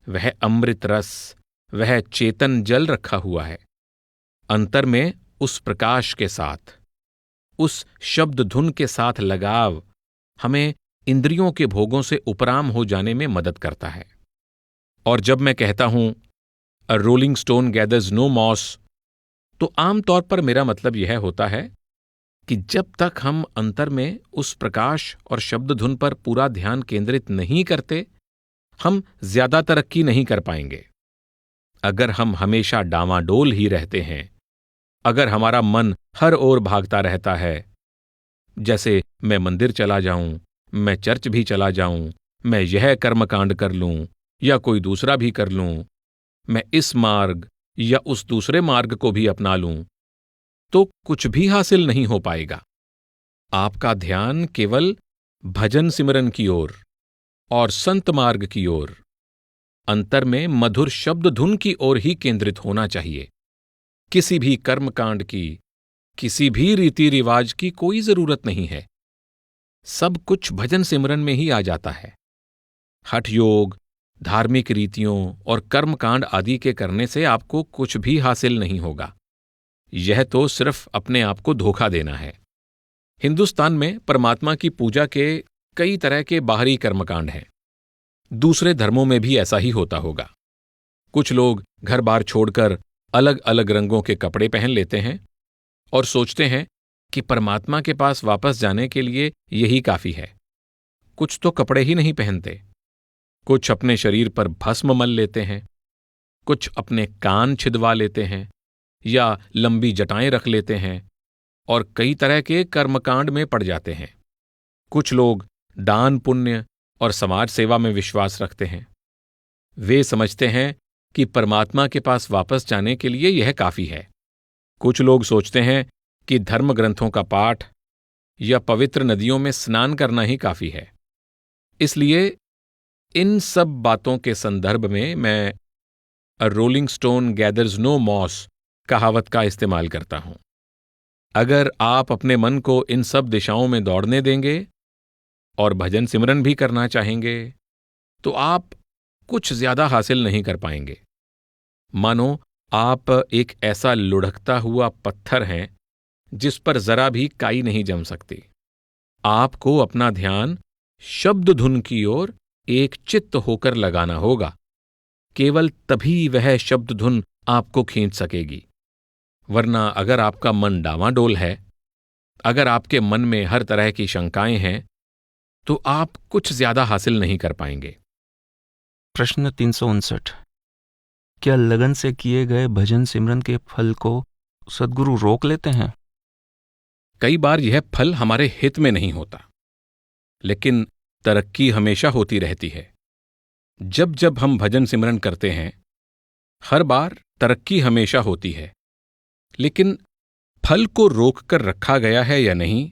वह अमृत रस, वह चेतन जल रखा हुआ है। अंतर में उस प्रकाश के साथ, उस शब्द धुन के साथ लगाव हमें इंद्रियों के भोगों से उपराम हो जाने में मदद करता है। और जब मैं कहता हूं a rolling stone gathers no moss, तो आमतौर पर मेरा मतलब यह होता है कि जब तक हम अंतर में उस प्रकाश और शब्द धुन पर पूरा ध्यान केंद्रित नहीं करते, हम ज्यादा तरक्की नहीं कर पाएंगे। अगर हम हमेशा डामाडोल ही रहते हैं, अगर हमारा मन हर ओर भागता रहता है, जैसे मैं मंदिर चला जाऊं, मैं चर्च भी चला जाऊं, मैं यह कर्मकांड कर लूं या कोई दूसरा भी कर लूं, मैं इस मार्ग या उस दूसरे मार्ग को भी अपना लूं, तो कुछ भी हासिल नहीं हो पाएगा। आपका ध्यान केवल भजन सिमरन की ओर और संत मार्ग की ओर, अंतर में मधुर शब्द धुन की ओर ही केंद्रित होना चाहिए। किसी भी कर्मकांड की, किसी भी रीति रिवाज की कोई जरूरत नहीं है। सब कुछ भजन सिमरन में ही आ जाता है। हठ योग, धार्मिक रीतियों और कर्मकांड आदि के करने से आपको कुछ भी हासिल नहीं होगा। यह तो सिर्फ अपने आप को धोखा देना है। हिंदुस्तान में परमात्मा की पूजा के कई तरह के बाहरी कर्मकांड हैं। दूसरे धर्मों में भी ऐसा ही होता होगा। कुछ लोग घर बार छोड़कर अलग अलग रंगों के कपड़े पहन लेते हैं और सोचते हैं कि परमात्मा के पास वापस जाने के लिए यही काफी है। कुछ तो कपड़े ही नहीं पहनते, कुछ अपने शरीर पर भस्म मल लेते हैं, कुछ अपने कान छिदवा लेते हैं या लंबी जटाएं रख लेते हैं और कई तरह के कर्मकांड में पड़ जाते हैं। कुछ लोग दान पुण्य और समाज सेवा में विश्वास रखते हैं। वे समझते हैं कि परमात्मा के पास वापस जाने के लिए यह काफी है। कुछ लोग सोचते हैं कि धर्म ग्रंथों का पाठ या पवित्र नदियों में स्नान करना ही काफी है। इसलिए इन सब बातों के संदर्भ में मैं a rolling stone gathers no moss कहावत का इस्तेमाल करता हूं। अगर आप अपने मन को इन सब दिशाओं में दौड़ने देंगे और भजन सिमरन भी करना चाहेंगे, तो आप कुछ ज्यादा हासिल नहीं कर पाएंगे। मानो आप एक ऐसा लुढ़कता हुआ पत्थर हैं जिस पर जरा भी काई नहीं जम सकती। आपको अपना ध्यान शब्द धुन की ओर एक चित्त होकर लगाना होगा। केवल तभी वह शब्द धुन आपको खींच सकेगी। वरना अगर आपका मन डामाडोल है, अगर आपके मन में हर तरह की शंकाएं हैं, तो आप कुछ ज्यादा हासिल नहीं कर पाएंगे।
प्रश्न 359। क्या लगन से किए गए भजन सिमरन के फल को सद्गुरु रोक लेते हैं?
कई बार यह फल हमारे हित में नहीं होता, लेकिन तरक्की हमेशा होती रहती है। जब जब हम भजन सिमरन करते हैं, हर बार तरक्की हमेशा होती है, लेकिन फल को रोककर रखा गया है या नहीं,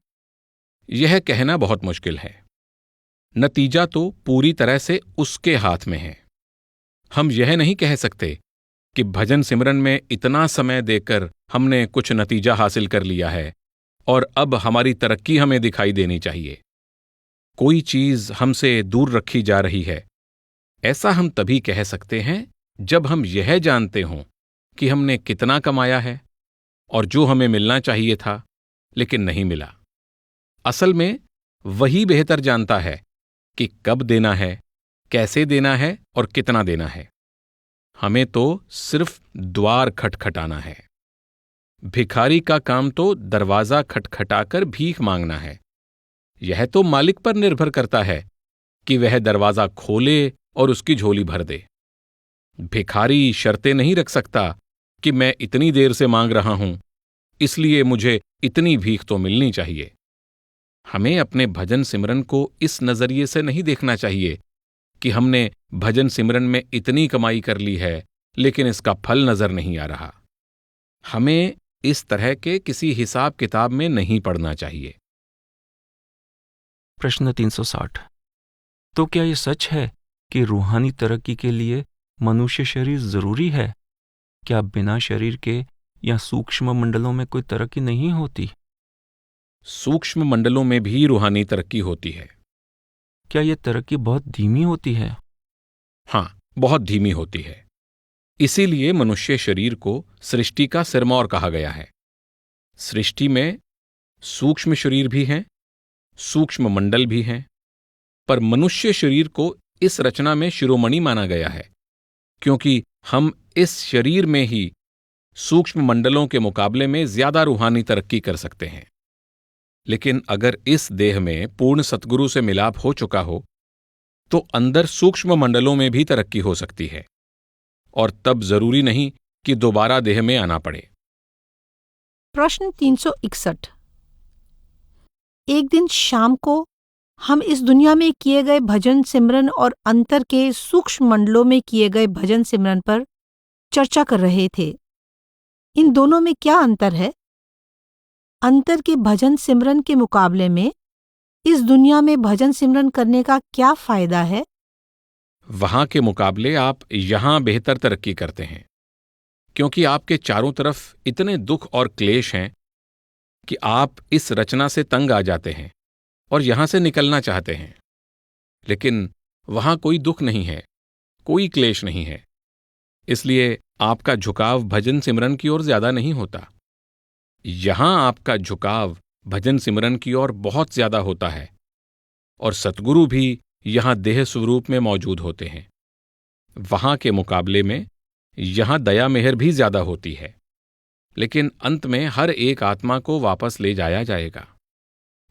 यह कहना बहुत मुश्किल है। नतीजा तो पूरी तरह से उसके हाथ में है। हम यह नहीं कह सकते कि भजन सिमरन में इतना समय देकर हमने कुछ नतीजा हासिल कर लिया है और अब हमारी तरक्की हमें दिखाई देनी चाहिए। कोई चीज हमसे दूर रखी जा रही है, ऐसा हम तभी कह सकते हैं जब हम यह जानते हों कि हमने कितना कमाया है और जो हमें मिलना चाहिए था लेकिन नहीं मिला। असल में वही बेहतर जानता है कि कब देना है, कैसे देना है और कितना देना है। हमें तो सिर्फ द्वार खटखटाना है। भिखारी का काम तो दरवाजा खटखटाकर भीख मांगना है। यह तो मालिक पर निर्भर करता है कि वह दरवाजा खोले और उसकी झोली भर दे। भिखारी शर्तें नहीं रख सकता कि मैं इतनी देर से मांग रहा हूं, इसलिए मुझे इतनी भीख तो मिलनी चाहिए। हमें अपने भजन सिमरन को इस नजरिए से नहीं देखना चाहिए कि हमने भजन सिमरन में इतनी कमाई कर ली है लेकिन इसका फल नजर नहीं आ रहा। हमें इस तरह के किसी हिसाब किताब में नहीं पड़ना चाहिए।
प्रश्न 360। तो क्या यह सच है कि रूहानी तरक्की के लिए मनुष्य शरीर जरूरी है? क्या बिना शरीर के या सूक्ष्म मंडलों में कोई तरक्की नहीं होती?
सूक्ष्म मंडलों में भी रूहानी तरक्की होती है।
क्या यह तरक्की बहुत धीमी होती है?
हां, बहुत धीमी होती है। इसीलिए मनुष्य शरीर को सृष्टि का सिरमौर कहा गया है। सृष्टि में सूक्ष्म शरीर भी हैं, सूक्ष्म मंडल भी हैं, पर मनुष्य शरीर को इस रचना में शिरोमणि माना गया है, क्योंकि हम इस शरीर में ही सूक्ष्म मंडलों के मुकाबले में ज्यादा रूहानी तरक्की कर सकते हैं। लेकिन अगर इस देह में पूर्ण सतगुरु से मिलाप हो चुका हो तो अंदर सूक्ष्म मंडलों में भी तरक्की हो सकती है, और तब जरूरी नहीं कि दोबारा देह में आना पड़े।
प्रश्न 361। एक दिन शाम को हम इस दुनिया में किए गए भजन सिमरन और अंतर के सूक्ष्म मंडलों में किए गए भजन सिमरन पर चर्चा कर रहे थे। इन दोनों में क्या अंतर है? अंतर के भजन सिमरन के मुकाबले में इस दुनिया में भजन सिमरन करने का क्या फायदा है?
वहां के मुकाबले आप यहां बेहतर तरक्की करते हैं, क्योंकि आपके चारों तरफ इतने दुख और क्लेश हैं कि आप इस रचना से तंग आ जाते हैं और यहां से निकलना चाहते हैं। लेकिन वहां कोई दुख नहीं है, कोई क्लेश नहीं है, इसलिए आपका झुकाव भजन सिमरन की ओर ज्यादा नहीं होता। यहां आपका झुकाव भजन सिमरन की ओर बहुत ज्यादा होता है, और सतगुरु भी यहां देह स्वरूप में मौजूद होते हैं। वहां के मुकाबले में यहां दया मेहर भी ज्यादा होती है, लेकिन अंत में हर एक आत्मा को वापस ले जाया जाएगा।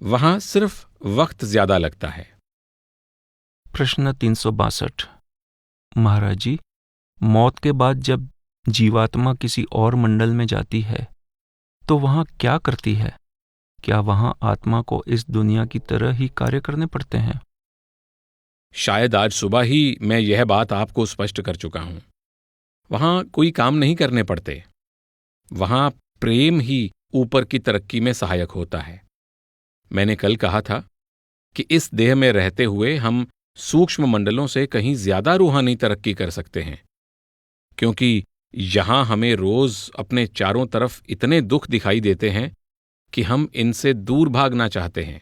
वहां सिर्फ वक्त ज्यादा लगता है।
प्रश्न 362। महाराज जी, मौत के बाद जब जीवात्मा किसी और मंडल में जाती है तो वहां क्या करती है? क्या वहां आत्मा को इस दुनिया की तरह ही कार्य करने पड़ते हैं?
शायद आज सुबह ही मैं यह बात आपको स्पष्ट कर चुका हूं। वहां कोई काम नहीं करने पड़ते। वहां प्रेम ही ऊपर की तरक्की में सहायक होता है। मैंने कल कहा था कि इस देह में रहते हुए हम सूक्ष्म मंडलों से कहीं ज्यादा रूहानी तरक्की कर सकते हैं, क्योंकि यहां हमें रोज अपने चारों तरफ इतने दुख दिखाई देते हैं कि हम इनसे दूर भागना चाहते हैं।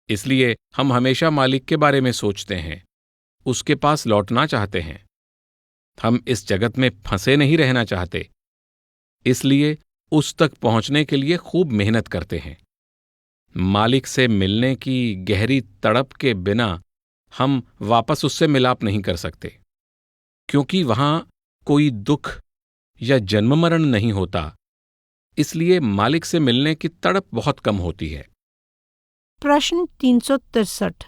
इसलिए हम हमेशा मालिक के बारे में सोचते हैं, उसके पास लौटना चाहते हैं। हम इस जगत में फंसे नहीं रहना चाहते, इसलिए उस तक पहुंचने के लिए खूब मेहनत करते हैं। मालिक से मिलने की गहरी तड़प के बिना हम वापस उससे मिलाप नहीं कर सकते, क्योंकि वहां कोई दुख या जन्म मरण नहीं होता, इसलिए मालिक से मिलने की तड़प बहुत कम होती है।
प्रश्न 363।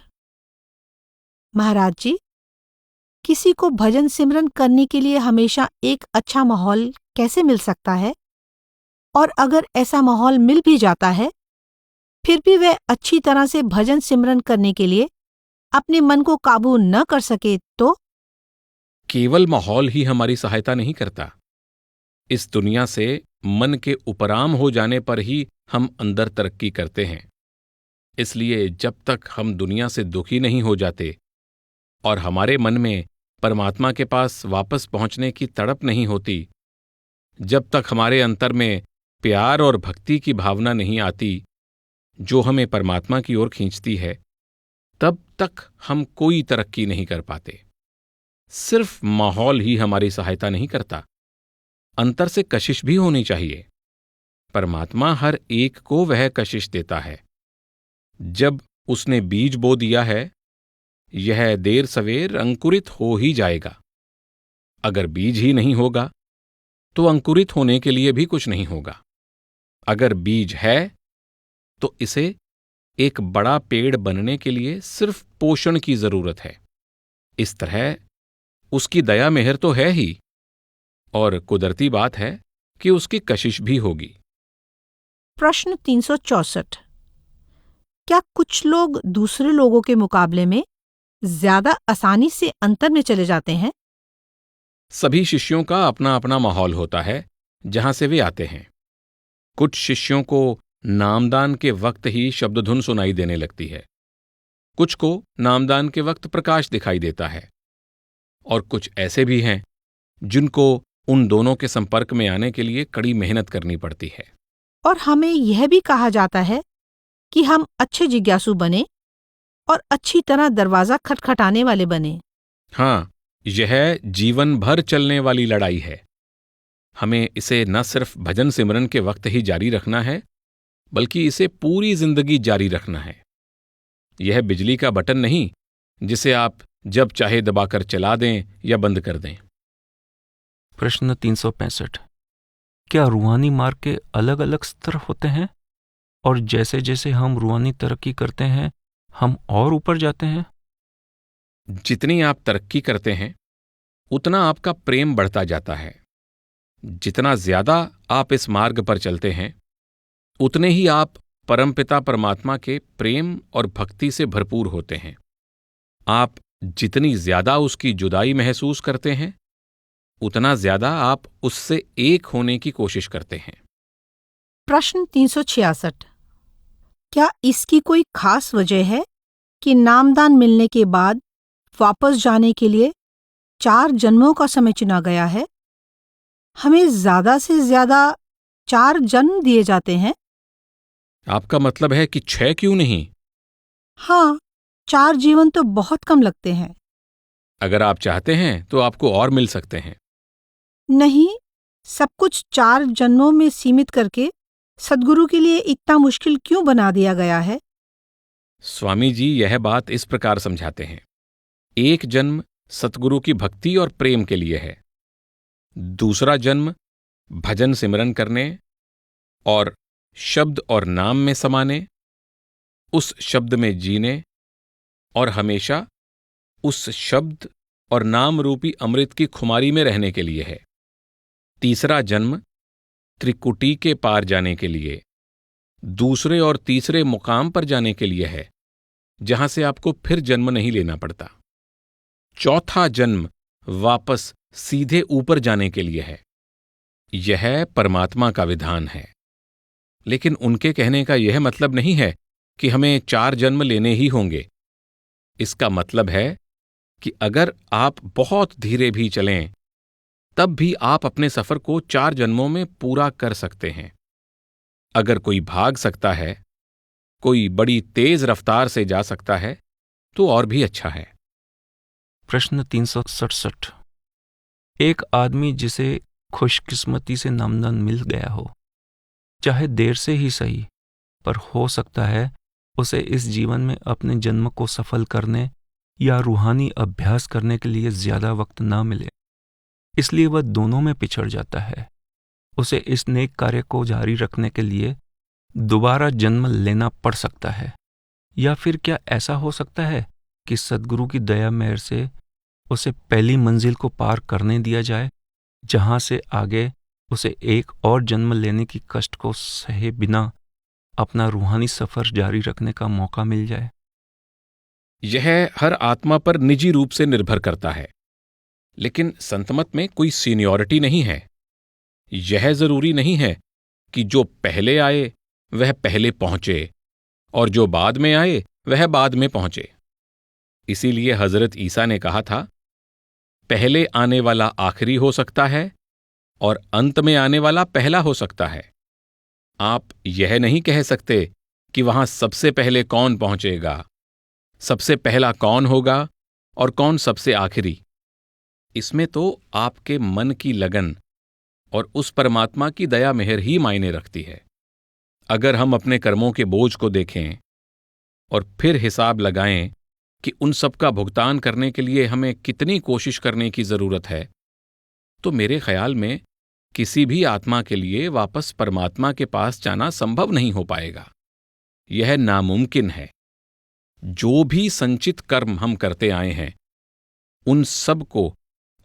महाराज जी, किसी को भजन सिमरन करने के लिए हमेशा एक अच्छा माहौल कैसे मिल सकता है? और अगर ऐसा माहौल मिल भी जाता है, फिर भी वह अच्छी तरह से भजन सिमरन करने के लिए अपने मन को काबू न कर सके तो?
केवल माहौल ही हमारी सहायता नहीं करता। इस दुनिया से मन के उपराम हो जाने पर ही हम अंदर तरक्की करते हैं। इसलिए जब तक हम दुनिया से दुखी नहीं हो जाते और हमारे मन में परमात्मा के पास वापस पहुंचने की तड़प नहीं होती, जब तक हमारे अंतर में प्यार और भक्ति की भावना नहीं आती जो हमें परमात्मा की ओर खींचती है, तब तक हम कोई तरक्की नहीं कर पाते। सिर्फ माहौल ही हमारी सहायता नहीं करता, अंतर से कशिश भी होनी चाहिए। परमात्मा हर एक को वह कशिश देता है। जब उसने बीज बो दिया है, यह देर सवेर अंकुरित हो ही जाएगा। अगर बीज ही नहीं होगा तो अंकुरित होने के लिए भी कुछ नहीं होगा। अगर बीज है तो इसे एक बड़ा पेड़ बनने के लिए सिर्फ पोषण की जरूरत है। इस तरह उसकी दया मेहर तो है ही, और कुदरती बात है कि उसकी कशिश भी होगी।
प्रश्न 364। क्या कुछ लोग दूसरे लोगों के मुकाबले में ज्यादा आसानी से अंतर में चले जाते हैं?
सभी शिष्यों का अपना अपना माहौल होता है जहां से वे आते हैं। कुछ शिष्यों को नामदान के वक्त ही शब्दधुन सुनाई देने लगती है, कुछ को नामदान के वक्त प्रकाश दिखाई देता है, और कुछ ऐसे भी हैं जिनको उन दोनों के संपर्क में आने के लिए कड़ी मेहनत करनी पड़ती है।
और हमें यह भी कहा जाता है कि हम अच्छे जिज्ञासु बने और अच्छी तरह दरवाजा खटखटाने वाले बने।
हाँ, यह जीवन भर चलने वाली लड़ाई है। हमें इसे न सिर्फ भजन सिमरन के वक्त ही जारी रखना है, बल्कि इसे पूरी जिंदगी जारी रखना है। यह बिजली का बटन नहीं जिसे आप जब चाहे दबाकर चला दें या बंद कर दें।
प्रश्न 365। क्या रूहानी मार्ग के अलग अलग स्तर होते हैं और जैसे जैसे हम रूहानी तरक्की करते हैं हम और ऊपर जाते हैं?
जितनी आप तरक्की करते हैं उतना आपका प्रेम बढ़ता जाता है। जितना ज्यादा आप इस मार्ग पर चलते हैं उतने ही आप परमपिता परमात्मा के प्रेम और भक्ति से भरपूर होते हैं। आप जितनी ज्यादा उसकी जुदाई महसूस करते हैं उतना ज्यादा आप उससे एक होने की कोशिश करते हैं।
प्रश्न 366। क्या इसकी कोई खास वजह है कि नामदान मिलने के बाद वापस जाने के लिए 4 जन्मों का समय चुना गया है? हमें ज्यादा से ज्यादा 4 जन्म दिए जाते हैं।
आपका मतलब है कि 6 क्यों नहीं?
हाँ, 4 जीवन तो बहुत कम लगते हैं।
अगर आप चाहते हैं तो आपको और मिल सकते हैं।
नहीं, सब कुछ 4 जन्मों में सीमित करके सद्गुरु के लिए इतना मुश्किल क्यों बना दिया गया है?
स्वामी जी यह बात इस प्रकार समझाते हैं। एक जन्म सतगुरु की भक्ति और प्रेम के लिए है। दूसरा जन्म भजन सिमरन करने और शब्द और नाम में समाने, उस शब्द में जीने और हमेशा उस शब्द और नाम रूपी अमृत की खुमारी में रहने के लिए है। तीसरा जन्म त्रिकुटी के पार जाने के लिए, दूसरे और तीसरे मुकाम पर जाने के लिए है जहां से आपको फिर जन्म नहीं लेना पड़ता। चौथा जन्म वापस सीधे ऊपर जाने के लिए है। यह परमात्मा का विधान है, लेकिन उनके कहने का यह मतलब नहीं है कि हमें 4 जन्म लेने ही होंगे। इसका मतलब है कि अगर आप बहुत धीरे भी चलें तब भी आप अपने सफर को 4 जन्मों में पूरा कर सकते हैं। अगर कोई भाग सकता है, कोई बड़ी तेज रफ्तार से जा सकता है तो और भी अच्छा है।
प्रश्न 367। एक आदमी जिसे खुशकिस्मती से नामदान मिल गया हो, चाहे देर से ही सही, पर हो सकता है उसे इस जीवन में अपने जन्म को सफल करने या रूहानी अभ्यास करने के लिए ज्यादा वक्त ना मिले, इसलिए वह दोनों में पिछड़ जाता है। उसे इस नेक कार्य को जारी रखने के लिए दोबारा जन्म लेना पड़ सकता है, या फिर क्या ऐसा हो सकता है कि सद्गुरु की दया मेहर से उसे पहली मंजिल को पार करने दिया जाए, जहां से आगे उसे एक और जन्म लेने की कष्ट को सहे बिना अपना रूहानी सफर जारी रखने का मौका मिल जाए?
यह हर आत्मा पर निजी रूप से निर्भर करता है, लेकिन संतमत में कोई सीनियरिटी नहीं है। यह जरूरी नहीं है कि जो पहले आए वह पहले पहुंचे और जो बाद में आए वह बाद में पहुंचे। इसीलिए हजरत ईसा ने कहा था, पहले आने वाला आखिरी हो सकता है और अंत में आने वाला पहला हो सकता है। आप यह नहीं कह सकते कि वहां सबसे पहले कौन पहुंचेगा, सबसे पहला कौन होगा और कौन सबसे आखिरी। इसमें तो आपके मन की लगन और उस परमात्मा की दया मेहर ही मायने रखती है। अगर हम अपने कर्मों के बोझ को देखें और फिर हिसाब लगाएं कि उन सब का भुगतान करने के लिए हमें कितनी कोशिश करने की जरूरत है, तो मेरे ख्याल में किसी भी आत्मा के लिए वापस परमात्मा के पास जाना संभव नहीं हो पाएगा। यह नामुमकिन है। जो भी संचित कर्म हम करते आए हैं उन सब को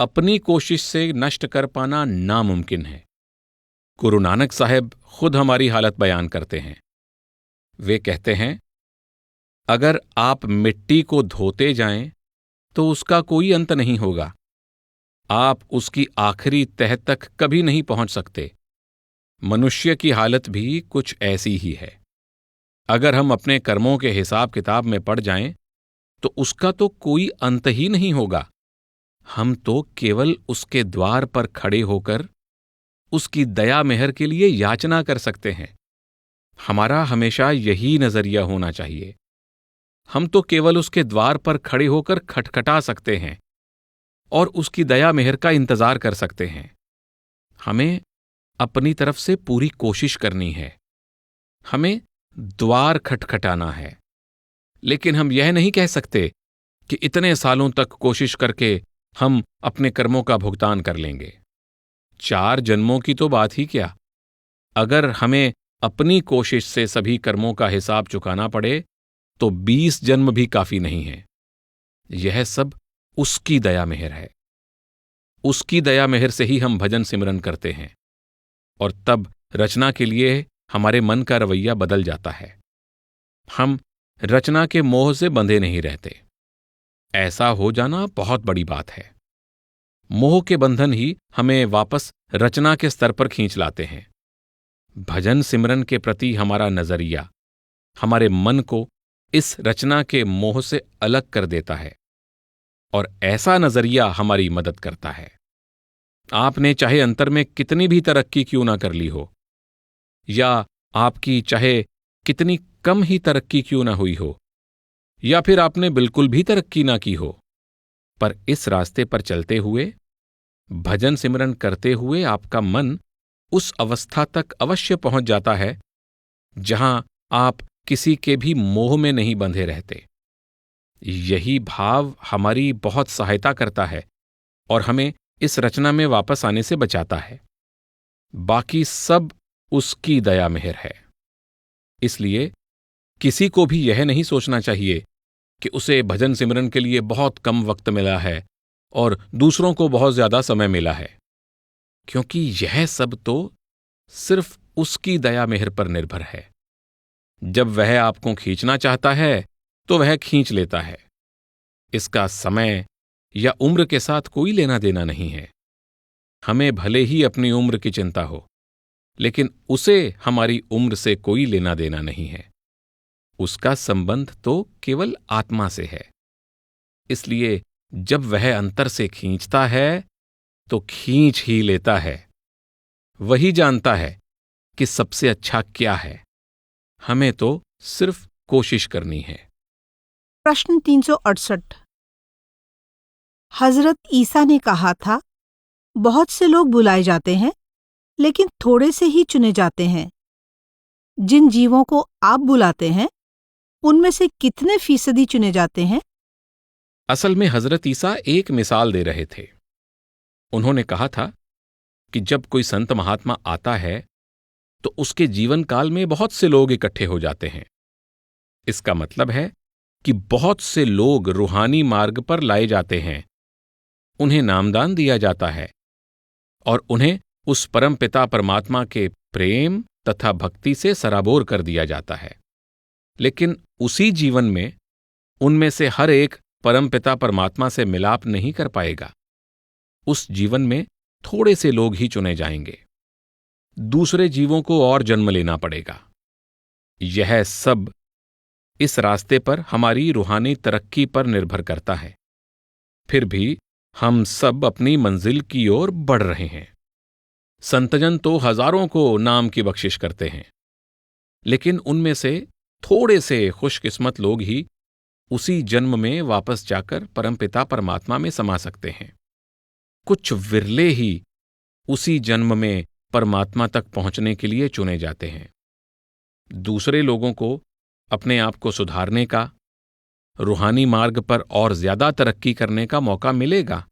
अपनी कोशिश से नष्ट कर पाना नामुमकिन है। गुरु नानक साहब खुद हमारी हालत बयान करते हैं। वे कहते हैं, अगर आप मिट्टी को धोते जाएं तो उसका कोई अंत नहीं होगा। आप उसकी आखिरी तह तक कभी नहीं पहुंच सकते। मनुष्य की हालत भी कुछ ऐसी ही है। अगर हम अपने कर्मों के हिसाब किताब में पड़ जाएं तो उसका तो कोई अंत ही नहीं होगा। हम तो केवल उसके द्वार पर खड़े होकर उसकी दया मेहर के लिए याचना कर सकते हैं। हमारा हमेशा यही नजरिया होना चाहिए। हम तो केवल उसके द्वार पर खड़े होकर खटखटा सकते हैं और उसकी दया मेहर का इंतजार कर सकते हैं। हमें अपनी तरफ से पूरी कोशिश करनी है। हमें द्वार खटखटाना है, लेकिन हम यह नहीं कह सकते कि इतने सालों तक कोशिश करके हम अपने कर्मों का भुगतान कर लेंगे। 4 जन्मों की तो बात ही क्या, अगर हमें अपनी कोशिश से सभी कर्मों का हिसाब चुकाना पड़े तो 20 जन्म भी काफी नहीं है। यह सब उसकी दया मेहर है। उसकी दया मेहर से ही हम भजन सिमरन करते हैं और तब रचना के लिए हमारे मन का रवैया बदल जाता है। हम रचना के मोह से बंधे नहीं रहते। ऐसा हो जाना बहुत बड़ी बात है। मोह के बंधन ही हमें वापस रचना के स्तर पर खींच लाते हैं। भजन सिमरन के प्रति हमारा नजरिया हमारे मन को इस रचना के मोह से अलग कर देता है और ऐसा नजरिया हमारी मदद करता है। आपने चाहे अंतर में कितनी भी तरक्की क्यों ना कर ली हो, या आपकी चाहे कितनी कम ही तरक्की क्यों ना हुई हो, या फिर आपने बिल्कुल भी तरक्की ना की हो, पर इस रास्ते पर चलते हुए, भजन सिमरन करते हुए आपका मन उस अवस्था तक अवश्य पहुंच जाता है जहां आप किसी के भी मोह में नहीं बंधे रहते। यही भाव हमारी बहुत सहायता करता है और हमें इस रचना में वापस आने से बचाता है। बाकी सब उसकी दया मेहर है। इसलिए किसी को भी यह नहीं सोचना चाहिए कि उसे भजन सिमरन के लिए बहुत कम वक्त मिला है और दूसरों को बहुत ज्यादा समय मिला है, क्योंकि यह सब तो सिर्फ उसकी दया मेहर पर निर्भर है। जब वह आपको खींचना चाहता है तो वह खींच लेता है। इसका समय या उम्र के साथ कोई लेना देना नहीं है। हमें भले ही अपनी उम्र की चिंता हो, लेकिन उसे हमारी उम्र से कोई लेना देना नहीं है। उसका संबंध तो केवल आत्मा से है। इसलिए जब वह अंतर से खींचता है तो खींच ही लेता है। वही जानता है कि सबसे अच्छा क्या है। हमें तो सिर्फ कोशिश करनी है।
प्रश्न 368। हजरत ईसा ने कहा था, बहुत से लोग बुलाए जाते हैं लेकिन थोड़े से ही चुने जाते हैं। जिन जीवों को आप बुलाते हैं उनमें से कितने फीसदी चुने जाते हैं?
असल में हजरत ईसा एक मिसाल दे रहे थे। उन्होंने कहा था कि जब कोई संत महात्मा आता है तो उसके जीवन काल में बहुत से लोग इकट्ठे हो जाते हैं। इसका मतलब है कि बहुत से लोग रूहानी मार्ग पर लाए जाते हैं। उन्हें नामदान दिया जाता है और उन्हें उस परमपिता परमात्मा के प्रेम तथा भक्ति से सराबोर कर दिया जाता है। लेकिन उसी जीवन में उनमें से हर एक परमपिता परमात्मा से मिलाप नहीं कर पाएगा। उस जीवन में थोड़े से लोग ही चुने जाएंगे। दूसरे जीवों को और जन्म लेना पड़ेगा। यह सब इस रास्ते पर हमारी रूहानी तरक्की पर निर्भर करता है। फिर भी हम सब अपनी मंजिल की ओर बढ़ रहे हैं। संतजन तो हजारों को नाम की बख्शिश करते हैं, लेकिन उनमें से थोड़े से खुशकिस्मत लोग ही उसी जन्म में वापस जाकर परमपिता परमात्मा में समा सकते हैं। कुछ विरले ही उसी जन्म में परमात्मा तक पहुंचने के लिए चुने जाते हैं। दूसरे लोगों को अपने आप को सुधारने का, रूहानी मार्ग पर और ज्यादा तरक्की करने का मौका मिलेगा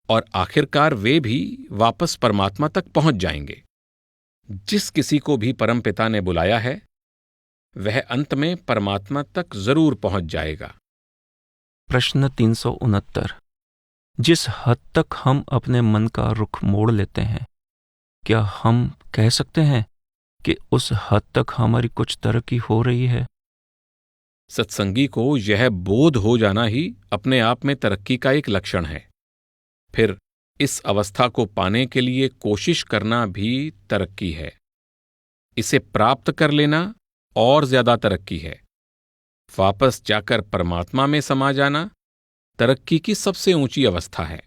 और आखिरकार वे भी वापस परमात्मा तक पहुंच जाएंगे। जिस किसी को भी परमपिता ने बुलाया है वह अंत में परमात्मा तक जरूर पहुंच जाएगा।
प्रश्न 369। जिस हद तक हम अपने मन का रुख मोड़ लेते हैं, क्या हम कह सकते हैं कि उस हद तक हमारी कुछ तरक्की हो रही है?
सत्संगी को यह बोध हो जाना ही अपने आप में तरक्की का एक लक्षण है। फिर इस अवस्था को पाने के लिए कोशिश करना भी तरक्की है। इसे प्राप्त कर लेना और ज्यादा तरक्की है। वापस जाकर परमात्मा में समा जाना तरक्की की सबसे ऊंची अवस्था है।